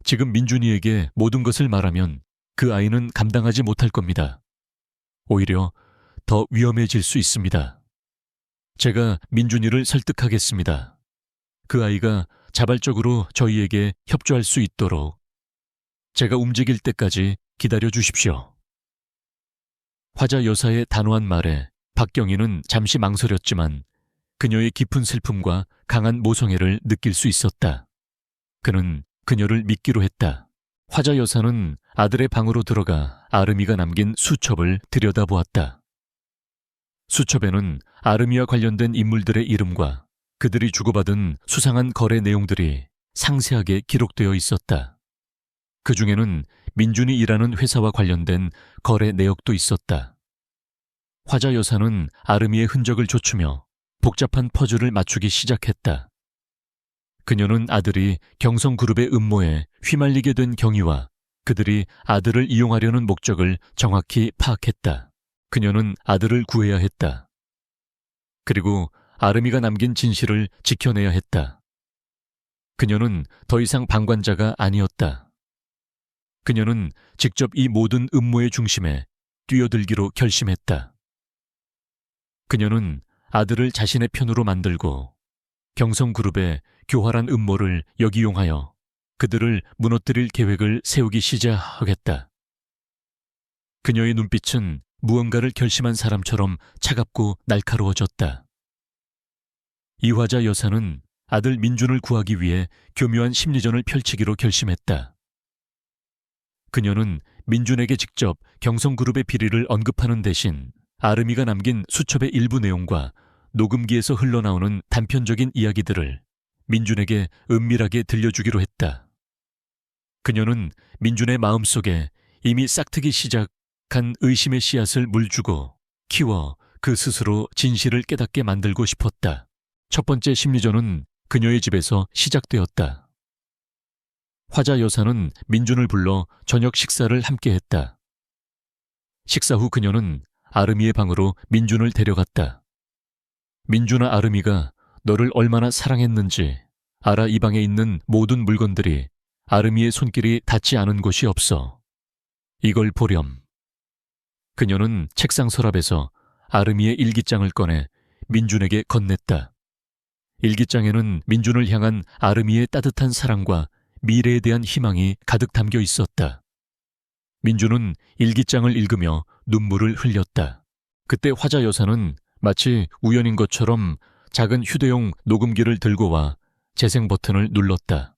지금 민준이에게 모든 것을 말하면 그 아이는 감당하지 못할 겁니다. 오히려 더 위험해질 수 있습니다. 제가 민준이를 설득하겠습니다. 그 아이가 자발적으로 저희에게 협조할 수 있도록 제가 움직일 때까지 기다려 주십시오. 화자 여사의 단호한 말에 박경희는 잠시 망설였지만 그녀의 깊은 슬픔과 강한 모성애를 느낄 수 있었다. 그는 그녀를 믿기로 했다. 화자 여사는 아들의 방으로 들어가 아름이가 남긴 수첩을 들여다보았다. 수첩에는 아르미와 관련된 인물들의 이름과 그들이 주고받은 수상한 거래 내용들이 상세하게 기록되어 있었다. 그 중에는 민준이 일하는 회사와 관련된 거래 내역도 있었다. 화자 여사는 아르미의 흔적을 좇으며 복잡한 퍼즐을 맞추기 시작했다. 그녀는 아들이 경성그룹의 음모에 휘말리게 된 경위와 그들이 아들을 이용하려는 목적을 정확히 파악했다. 그녀는 아들을 구해야 했다. 그리고 아르미가 남긴 진실을 지켜내야 했다. 그녀는 더 이상 방관자가 아니었다. 그녀는 직접 이 모든 음모의 중심에 뛰어들기로 결심했다. 그녀는 아들을 자신의 편으로 만들고 경성그룹의 교활한 음모를 역이용하여 그들을 무너뜨릴 계획을 세우기 시작하겠다. 그녀의 눈빛은 무언가를 결심한 사람처럼 차갑고 날카로워졌다. 이화자 여사는 아들 민준을 구하기 위해 교묘한 심리전을 펼치기로 결심했다. 그녀는 민준에게 직접 경성그룹의 비리를 언급하는 대신 아르미가 남긴 수첩의 일부 내용과 녹음기에서 흘러나오는 단편적인 이야기들을 민준에게 은밀하게 들려주기로 했다. 그녀는 민준의 마음속에 이미 싹트기 시작한 의심의 씨앗을 물주고 키워 그 스스로 진실을 깨닫게 만들고 싶었다. 첫 번째 심리전은 그녀의 집에서 시작되었다. 화자 여사는 민준을 불러 저녁 식사를 함께 했다. 식사 후 그녀는 아르미의 방으로 민준을 데려갔다. 민준아, 아르미가 너를 얼마나 사랑했는지 알아. 이 방에 있는 모든 물건들이 아르미의 손길이 닿지 않은 곳이 없어. 이걸 보렴. 그녀는 책상 서랍에서 아르미의 일기장을 꺼내 민준에게 건넸다. 일기장에는 민준을 향한 아르미의 따뜻한 사랑과 미래에 대한 희망이 가득 담겨 있었다. 민준은 일기장을 읽으며 눈물을 흘렸다. 그때 화자 여사는 마치 우연인 것처럼 작은 휴대용 녹음기를 들고 와 재생 버튼을 눌렀다.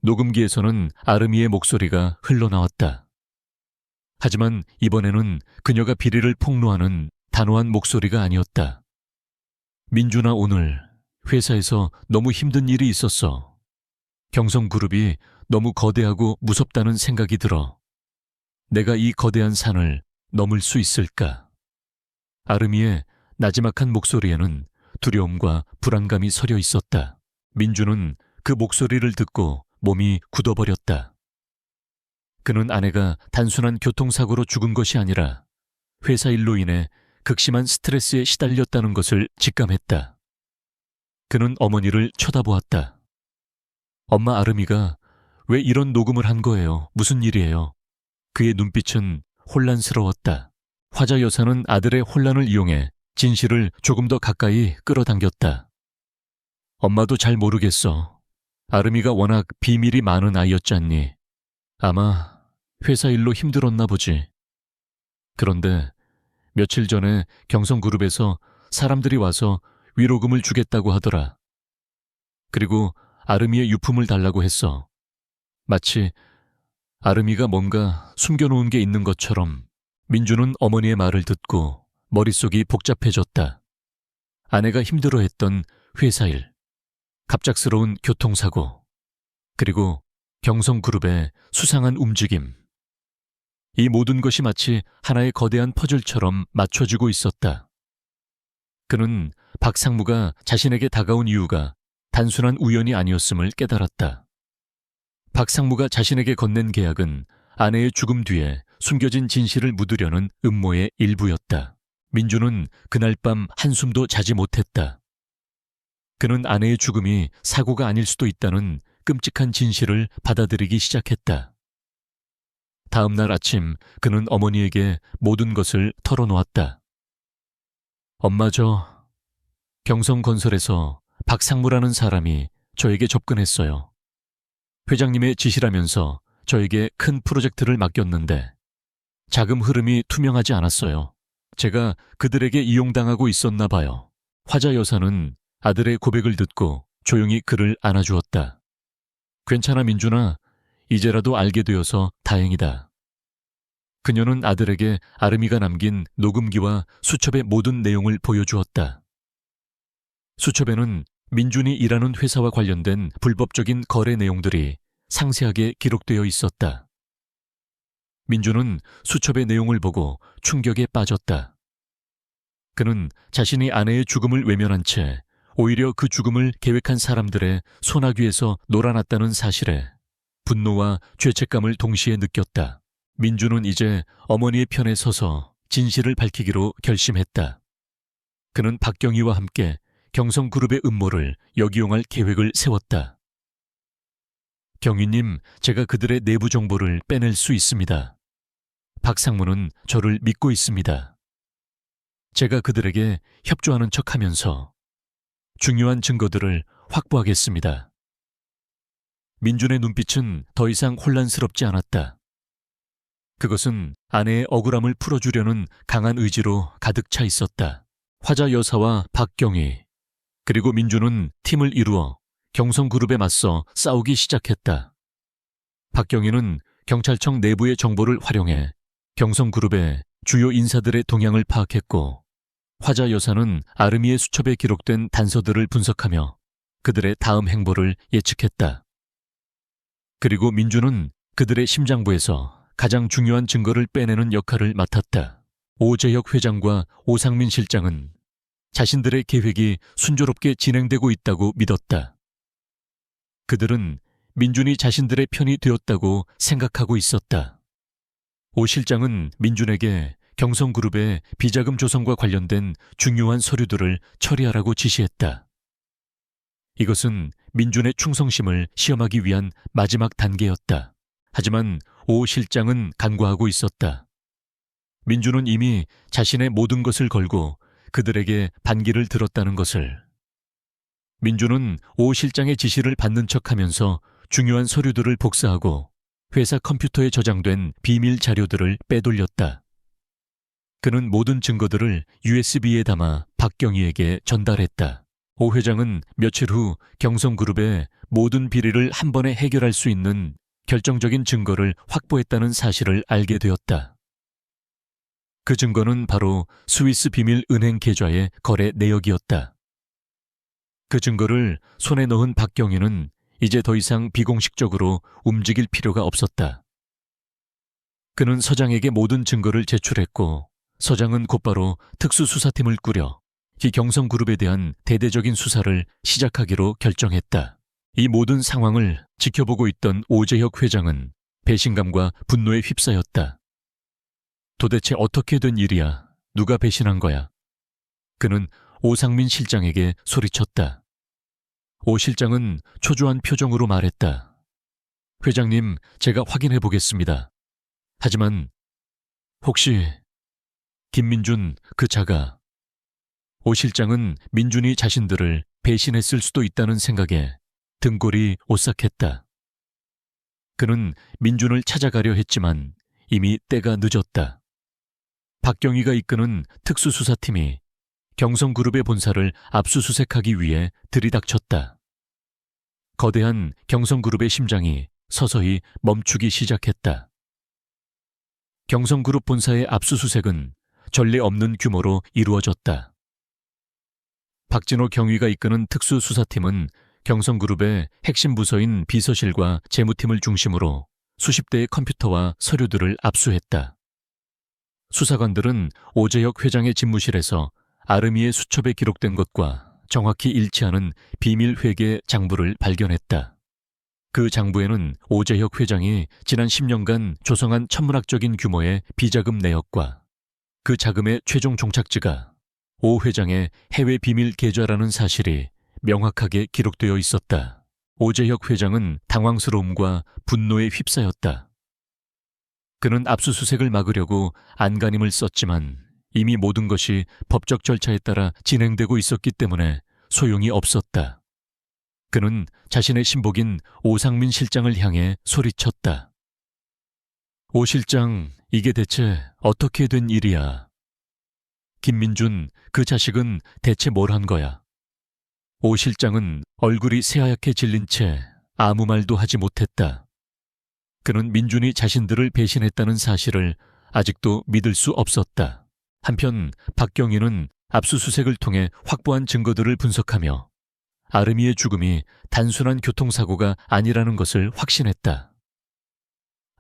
녹음기에서는 아르미의 목소리가 흘러나왔다. 하지만 이번에는 그녀가 비리를 폭로하는 단호한 목소리가 아니었다. 민준아, 오늘 회사에서 너무 힘든 일이 있었어. 경성그룹이 너무 거대하고 무섭다는 생각이 들어. 내가 이 거대한 산을 넘을 수 있을까? 아르미의 나지막한 목소리에는 두려움과 불안감이 서려 있었다. 민준은 그 목소리를 듣고 몸이 굳어버렸다. 그는 아내가 단순한 교통사고로 죽은 것이 아니라 회사 일로 인해 극심한 스트레스에 시달렸다는 것을 직감했다. 그는 어머니를 쳐다보았다. 엄마, 아르미가 왜 이런 녹음을 한 거예요? 무슨 일이에요? 그의 눈빛은 혼란스러웠다. 화자 여사는 아들의 혼란을 이용해 진실을 조금 더 가까이 끌어당겼다. 엄마도 잘 모르겠어. 아르미가 워낙 비밀이 많은 아이였잖니. 아마 회사 일로 힘들었나 보지. 그런데 며칠 전에 경성그룹에서 사람들이 와서 위로금을 주겠다고 하더라. 그리고 아르미의 유품을 달라고 했어. 마치 아르미가 뭔가 숨겨놓은 게 있는 것처럼. 민준은 어머니의 말을 듣고 머릿속이 복잡해졌다. 아내가 힘들어했던 회사 일, 갑작스러운 교통사고, 그리고 경성그룹의 수상한 움직임. 이 모든 것이 마치 하나의 거대한 퍼즐처럼 맞춰지고 있었다. 그는 박상무가 자신에게 다가온 이유가 단순한 우연이 아니었음을 깨달았다. 박상무가 자신에게 건넨 계약은 아내의 죽음 뒤에 숨겨진 진실을 묻으려는 음모의 일부였다. 민준은 그날 밤 한숨도 자지 못했다. 그는 아내의 죽음이 사고가 아닐 수도 있다는 끔찍한 진실을 받아들이기 시작했다. 다음 날 아침 그는 어머니에게 모든 것을 털어놓았다. 엄마, 저 경성건설에서 박상무라는 사람이 저에게 접근했어요. 회장님의 지시라면서 저에게 큰 프로젝트를 맡겼는데 자금 흐름이 투명하지 않았어요. 제가 그들에게 이용당하고 있었나 봐요. 화자 여사는 아들의 고백을 듣고 조용히 그를 안아주었다. 괜찮아, 민준아. 이제라도 알게 되어서 다행이다. 그녀는 아들에게 아름이가 남긴 녹음기와 수첩의 모든 내용을 보여주었다. 수첩에는 민준이 일하는 회사와 관련된 불법적인 거래 내용들이 상세하게 기록되어 있었다. 민준은 수첩의 내용을 보고 충격에 빠졌다. 그는 자신이 아내의 죽음을 외면한 채 오히려 그 죽음을 계획한 사람들의 소나귀에서 놀아났다는 사실에 분노와 죄책감을 동시에 느꼈다. 민준은 이제 어머니의 편에 서서 진실을 밝히기로 결심했다. 그는 박경희와 함께 경성그룹의 음모를 역이용할 계획을 세웠다. 경희님, 제가 그들의 내부 정보를 빼낼 수 있습니다. 박상무는 저를 믿고 있습니다. 제가 그들에게 협조하는 척하면서 중요한 증거들을 확보하겠습니다. 민준의 눈빛은 더 이상 혼란스럽지 않았다. 그것은 아내의 억울함을 풀어주려는 강한 의지로 가득 차 있었다. 화자 여사와 박경희, 그리고 민준은 팀을 이루어 경성그룹에 맞서 싸우기 시작했다. 박경희는 경찰청 내부의 정보를 활용해 경성그룹의 주요 인사들의 동향을 파악했고, 화자 여사는 아름이의 수첩에 기록된 단서들을 분석하며 그들의 다음 행보를 예측했다. 그리고 민준은 그들의 심장부에서 가장 중요한 증거를 빼내는 역할을 맡았다. 오재혁 회장과 오상민 실장은 자신들의 계획이 순조롭게 진행되고 있다고 믿었다. 그들은 민준이 자신들의 편이 되었다고 생각하고 있었다. 오 실장은 민준에게 경성그룹의 비자금 조성과 관련된 중요한 서류들을 처리하라고 지시했다. 이것은 민준의 충성심을 시험하기 위한 마지막 단계였다. 하지만 오 실장은 간과하고 있었다. 민준은 이미 자신의 모든 것을 걸고 그들에게 반기를 들었다는 것을. 민준은 오 실장의 지시를 받는 척하면서 중요한 서류들을 복사하고 회사 컴퓨터에 저장된 비밀 자료들을 빼돌렸다. 그는 모든 증거들을 USB에 담아 박경희에게 전달했다. 오 회장은 며칠 후 경성그룹의 모든 비리를 한 번에 해결할 수 있는 결정적인 증거를 확보했다는 사실을 알게 되었다. 그 증거는 바로 스위스 비밀 은행 계좌의 거래 내역이었다. 그 증거를 손에 넣은 박경희는 이제 더 이상 비공식적으로 움직일 필요가 없었다. 그는 서장에게 모든 증거를 제출했고, 서장은 곧바로 특수수사팀을 꾸려 이 경성그룹에 대한 대대적인 수사를 시작하기로 결정했다. 이 모든 상황을 지켜보고 있던 오재혁 회장은 배신감과 분노에 휩싸였다. 도대체 어떻게 된 일이야? 누가 배신한 거야? 그는 오상민 실장에게 소리쳤다. 오 실장은 초조한 표정으로 말했다. 회장님, 제가 확인해 보겠습니다. 하지만 혹시 김민준 그 자가. 오 실장은 민준이 자신들을 배신했을 수도 있다는 생각에 등골이 오싹했다. 그는 민준을 찾아가려 했지만 이미 때가 늦었다. 박경희가 이끄는 특수수사팀이 경성그룹의 본사를 압수수색하기 위해 들이닥쳤다. 거대한 경성그룹의 심장이 서서히 멈추기 시작했다. 경성그룹 본사의 압수수색은 전례 없는 규모로 이루어졌다. 박진호 경위가 이끄는 특수수사팀은 경성그룹의 핵심 부서인 비서실과 재무팀을 중심으로 수십 대의 컴퓨터와 서류들을 압수했다. 수사관들은 오재혁 회장의 집무실에서 아름이의 수첩에 기록된 것과 정확히 일치하는 비밀 회계 장부를 발견했다. 그 장부에는 오재혁 회장이 지난 10년간 조성한 천문학적인 규모의 비자금 내역과 그 자금의 최종 종착지가 오 회장의 해외 비밀 계좌라는 사실이 명확하게 기록되어 있었다. 오재혁 회장은 당황스러움과 분노에 휩싸였다. 그는 압수수색을 막으려고 안간힘을 썼지만 이미 모든 것이 법적 절차에 따라 진행되고 있었기 때문에 소용이 없었다. 그는 자신의 신복인 오상민 실장을 향해 소리쳤다. 오 실장, 이게 대체 어떻게 된 일이야? 김민준, 그 자식은 대체 뭘 한 거야? 오 실장은 얼굴이 새하얗게 질린 채 아무 말도 하지 못했다. 그는 민준이 자신들을 배신했다는 사실을 아직도 믿을 수 없었다. 한편 박경희는 압수수색을 통해 확보한 증거들을 분석하며 아름이의 죽음이 단순한 교통사고가 아니라는 것을 확신했다.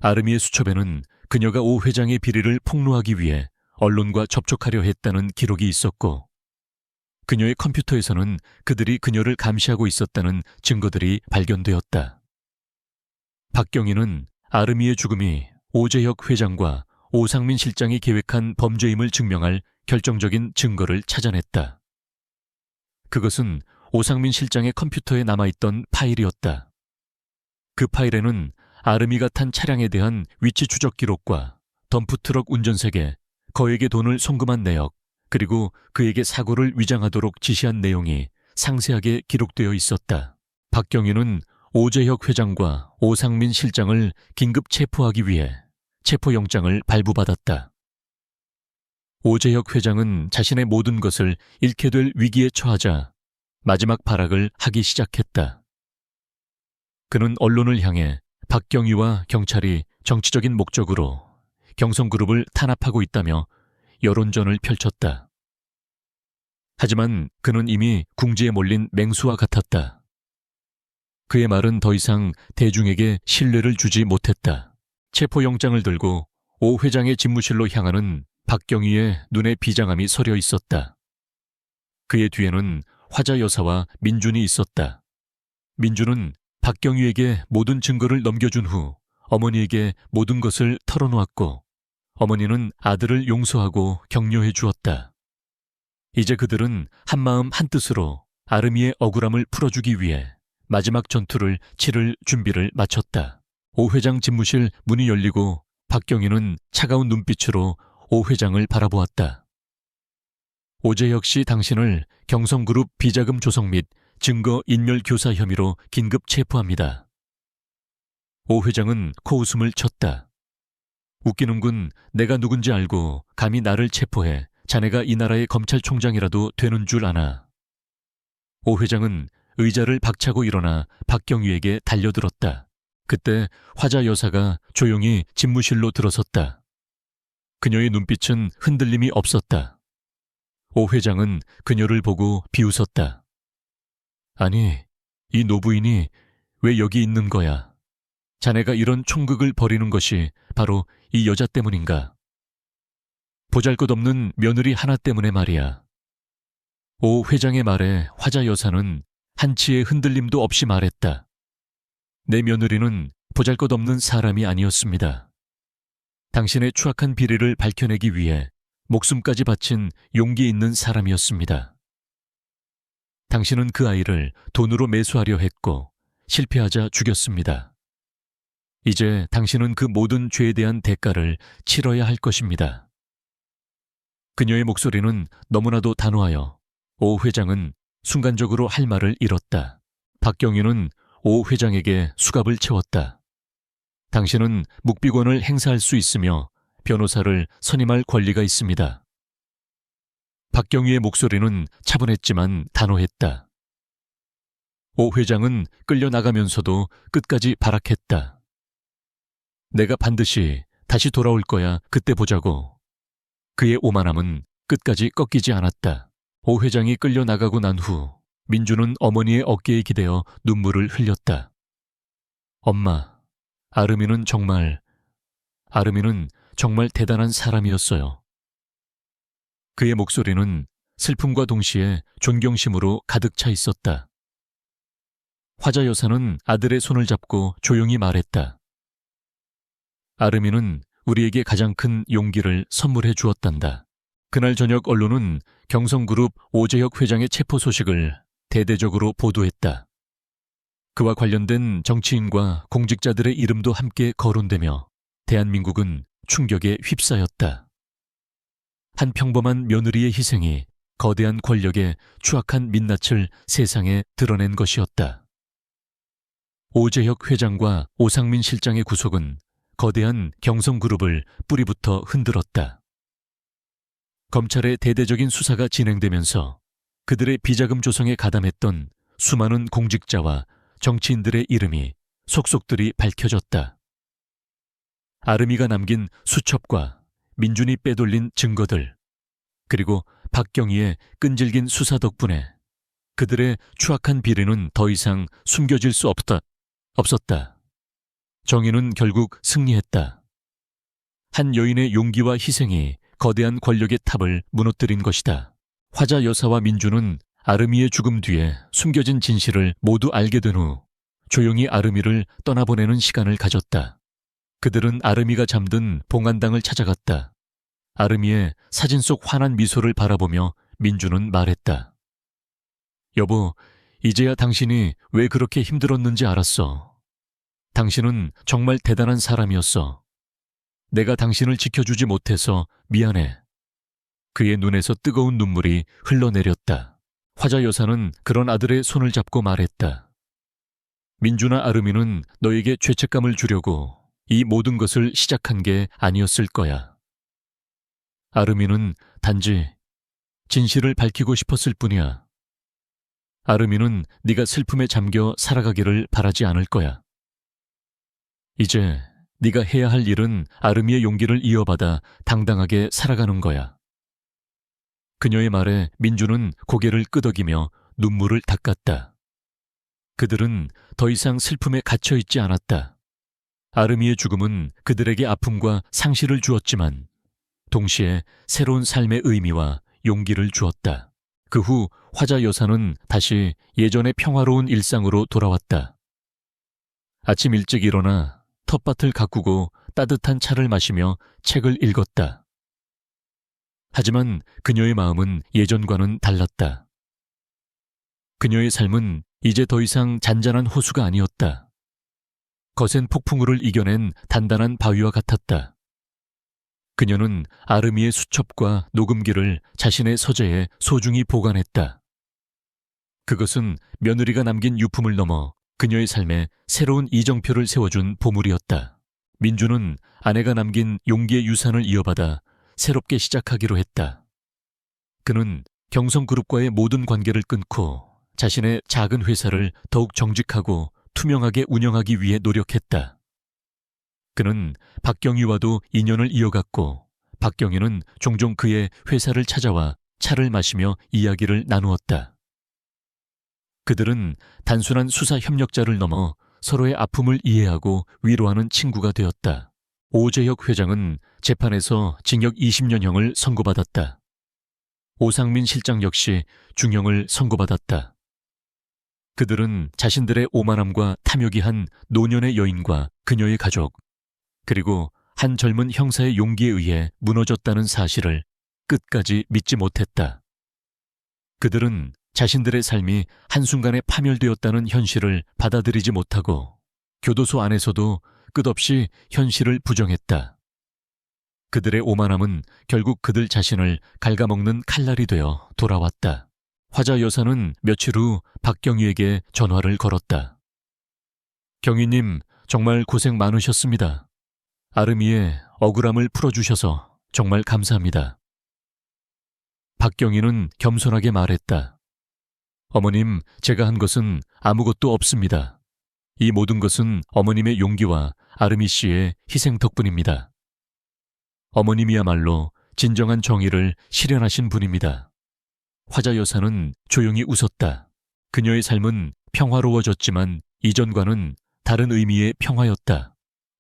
아름이의 수첩에는 그녀가 오 회장의 비리를 폭로하기 위해 언론과 접촉하려 했다는 기록이 있었고, 그녀의 컴퓨터에서는 그들이 그녀를 감시하고 있었다는 증거들이 발견되었다. 박경희는 아름이의 죽음이 오재혁 회장과 오상민 실장이 계획한 범죄임을 증명할 결정적인 증거를 찾아냈다. 그것은 오상민 실장의 컴퓨터에 남아있던 파일이었다. 그 파일에는 아름이가 탄 차량에 대한 위치 추적 기록과 덤프트럭 운전석에 거액의 돈을 송금한 내역, 그리고 그에게 사고를 위장하도록 지시한 내용이 상세하게 기록되어 있었다. 박경희는 오재혁 회장과 오상민 실장을 긴급 체포하기 위해 체포영장을 발부받았다. 오재혁 회장은 자신의 모든 것을 잃게 될 위기에 처하자 마지막 발악을 하기 시작했다. 그는 언론을 향해 박경희와 경찰이 정치적인 목적으로 경성그룹을 탄압하고 있다며 여론전을 펼쳤다. 하지만 그는 이미 궁지에 몰린 맹수와 같았다. 그의 말은 더 이상 대중에게 신뢰를 주지 못했다. 체포영장을 들고 오 회장의 집무실로 향하는 박경희의 눈에 비장함이 서려 있었다. 그의 뒤에는 화자 여사와 민준이 있었다. 민준은 박경희에게 모든 증거를 넘겨준 후 어머니에게 모든 것을 털어놓았고, 어머니는 아들을 용서하고 격려해 주었다. 이제 그들은 한마음 한뜻으로 아름이의 억울함을 풀어주기 위해 마지막 전투를 치를 준비를 마쳤다. 오 회장 집무실 문이 열리고 박경희는 차가운 눈빛으로 오 회장을 바라보았다. 오재혁 씨 당신을 경성그룹 비자금 조성 및 증거 인멸 교사 혐의로 긴급 체포합니다. 오 회장은 코웃음을 쳤다. 웃기는군. 내가 누군지 알고 감히 나를 체포해 자네가 이 나라의 검찰총장이라도 되는 줄 아나. 오 회장은 의자를 박차고 일어나 박경희에게 달려들었다. 그때 화자 여사가 조용히 집무실로 들어섰다. 그녀의 눈빛은 흔들림이 없었다. 오 회장은 그녀를 보고 비웃었다. 아니, 이 노부인이 왜 여기 있는 거야? 자네가 이런 총극을 벌이는 것이 바로 이 여자 때문인가? 보잘것없는 며느리 하나 때문에 말이야. 오 회장의 말에 화자 여사는 한치의 흔들림도 없이 말했다. 내 며느리는 보잘것없는 사람이 아니었습니다. 당신의 추악한 비리를 밝혀내기 위해 목숨까지 바친 용기 있는 사람이었습니다. 당신은 그 아이를 돈으로 매수하려 했고 실패하자 죽였습니다. 이제 당신은 그 모든 죄에 대한 대가를 치러야 할 것입니다. 그녀의 목소리는 너무나도 단호하여 오 회장은 순간적으로 할 말을 잃었다. 박경희는 오 회장에게 수갑을 채웠다. 당신은 묵비권을 행사할 수 있으며 변호사를 선임할 권리가 있습니다. 박경희의 목소리는 차분했지만 단호했다. 오 회장은 끌려나가면서도 끝까지 발악했다. 내가 반드시 다시 돌아올 거야. 그때 보자고. 그의 오만함은 끝까지 꺾이지 않았다. 오 회장이 끌려나가고 난 후 민주는 어머니의 어깨에 기대어 눈물을 흘렸다. 엄마, 아름이는 정말 대단한 사람이었어요. 그의 목소리는 슬픔과 동시에 존경심으로 가득 차 있었다. 화자 여사는 아들의 손을 잡고 조용히 말했다. 아름이는 우리에게 가장 큰 용기를 선물해 주었단다. 그날 저녁 언론은 경성그룹 오재혁 회장의 체포 소식을 대대적으로 보도했다. 그와 관련된 정치인과 공직자들의 이름도 함께 거론되며 대한민국은 충격에 휩싸였다. 한 평범한 며느리의 희생이 거대한 권력의 추악한 민낯을 세상에 드러낸 것이었다. 오재혁 회장과 오상민 실장의 구속은 거대한 경성그룹을 뿌리부터 흔들었다. 검찰의 대대적인 수사가 진행되면서 그들의 비자금 조성에 가담했던 수많은 공직자와 정치인들의 이름이 속속들이 밝혀졌다. 아름이가 남긴 수첩과 민준이 빼돌린 증거들, 그리고 박경희의 끈질긴 수사 덕분에 그들의 추악한 비리는 더 이상 숨겨질 수 없었다. 정의는 결국 승리했다. 한 여인의 용기와 희생이 거대한 권력의 탑을 무너뜨린 것이다. 화자 여사와 민주는 아름이의 죽음 뒤에 숨겨진 진실을 모두 알게 된 후 조용히 아름이를 떠나보내는 시간을 가졌다. 그들은 아름이가 잠든 봉안당을 찾아갔다. 아름이의 사진 속 환한 미소를 바라보며 민주는 말했다. 여보, 이제야 당신이 왜 그렇게 힘들었는지 알았어. 당신은 정말 대단한 사람이었어. 내가 당신을 지켜주지 못해서 미안해. 그의 눈에서 뜨거운 눈물이 흘러내렸다. 화자 여사는 그런 아들의 손을 잡고 말했다. 민주나 아름이는 너에게 죄책감을 주려고 이 모든 것을 시작한 게 아니었을 거야. 아름이는 단지 진실을 밝히고 싶었을 뿐이야. 아름이는 네가 슬픔에 잠겨 살아가기를 바라지 않을 거야. 이제 네가 해야 할 일은 아름이의 용기를 이어받아 당당하게 살아가는 거야. 그녀의 말에 민주는 고개를 끄덕이며 눈물을 닦았다. 그들은 더 이상 슬픔에 갇혀있지 않았다. 아름이의 죽음은 그들에게 아픔과 상실을 주었지만 동시에 새로운 삶의 의미와 용기를 주었다. 그 후 화자 여사는 다시 예전의 평화로운 일상으로 돌아왔다. 아침 일찍 일어나 텃밭을 가꾸고 따뜻한 차를 마시며 책을 읽었다. 하지만 그녀의 마음은 예전과는 달랐다. 그녀의 삶은 이제 더 이상 잔잔한 호수가 아니었다. 거센 폭풍우를 이겨낸 단단한 바위와 같았다. 그녀는 아름이의 수첩과 녹음기를 자신의 서재에 소중히 보관했다. 그것은 며느리가 남긴 유품을 넘어 그녀의 삶에 새로운 이정표를 세워준 보물이었다. 민주는 아내가 남긴 용기의 유산을 이어받아 새롭게 시작하기로 했다. 그는 경성그룹과의 모든 관계를 끊고 자신의 작은 회사를 더욱 정직하고 투명하게 운영하기 위해 노력했다. 그는 박경희와도 인연을 이어갔고 박경희는 종종 그의 회사를 찾아와 차를 마시며 이야기를 나누었다. 그들은 단순한 수사 협력자를 넘어 서로의 아픔을 이해하고 위로하는 친구가 되었다. 오재혁 회장은 재판에서 징역 20년형을 선고받았다. 오상민 실장 역시 중형을 선고받았다. 그들은 자신들의 오만함과 탐욕이 한 노년의 여인과 그녀의 가족, 그리고 한 젊은 형사의 용기에 의해 무너졌다는 사실을 끝까지 믿지 못했다. 그들은 자신들의 삶이 한순간에 파멸되었다는 현실을 받아들이지 못하고 교도소 안에서도 끝없이 현실을 부정했다. 그들의 오만함은 결국 그들 자신을 갉아먹는 칼날이 되어 돌아왔다. 화자 여사는 며칠 후 박경희에게 전화를 걸었다. 경희님, 정말 고생 많으셨습니다. 아름이의 억울함을 풀어주셔서 정말 감사합니다. 박경희는 겸손하게 말했다. 어머님, 제가 한 것은 아무것도 없습니다. 이 모든 것은 어머님의 용기와 아름이 씨의 희생 덕분입니다. 어머님이야말로 진정한 정의를 실현하신 분입니다. 화자 여사는 조용히 웃었다. 그녀의 삶은 평화로워졌지만 이전과는 다른 의미의 평화였다.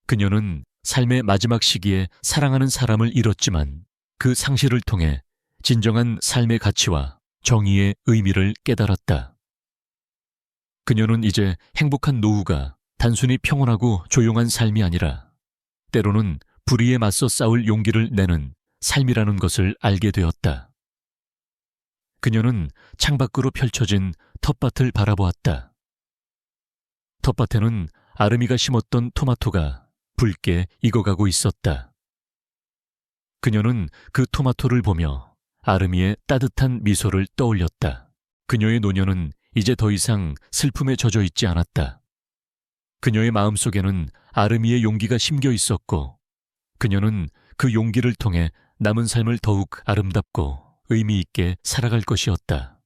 그녀는 삶의 마지막 시기에 사랑하는 사람을 잃었지만 그 상실을 통해 진정한 삶의 가치와 정의의 의미를 깨달았다. 그녀는 이제 행복한 노후가 단순히 평온하고 조용한 삶이 아니라 때로는 불의에 맞서 싸울 용기를 내는 삶이라는 것을 알게 되었다. 그녀는 창밖으로 펼쳐진 텃밭을 바라보았다. 텃밭에는 아름이가 심었던 토마토가 붉게 익어가고 있었다. 그녀는 그 토마토를 보며 아름이의 따뜻한 미소를 떠올렸다. 그녀의 노년은 이제 더 이상 슬픔에 젖어 있지 않았다. 그녀의 마음속에는 아름이의 용기가 심겨 있었고 그녀는 그 용기를 통해 남은 삶을 더욱 아름답고 의미 있게 살아갈 것이었다.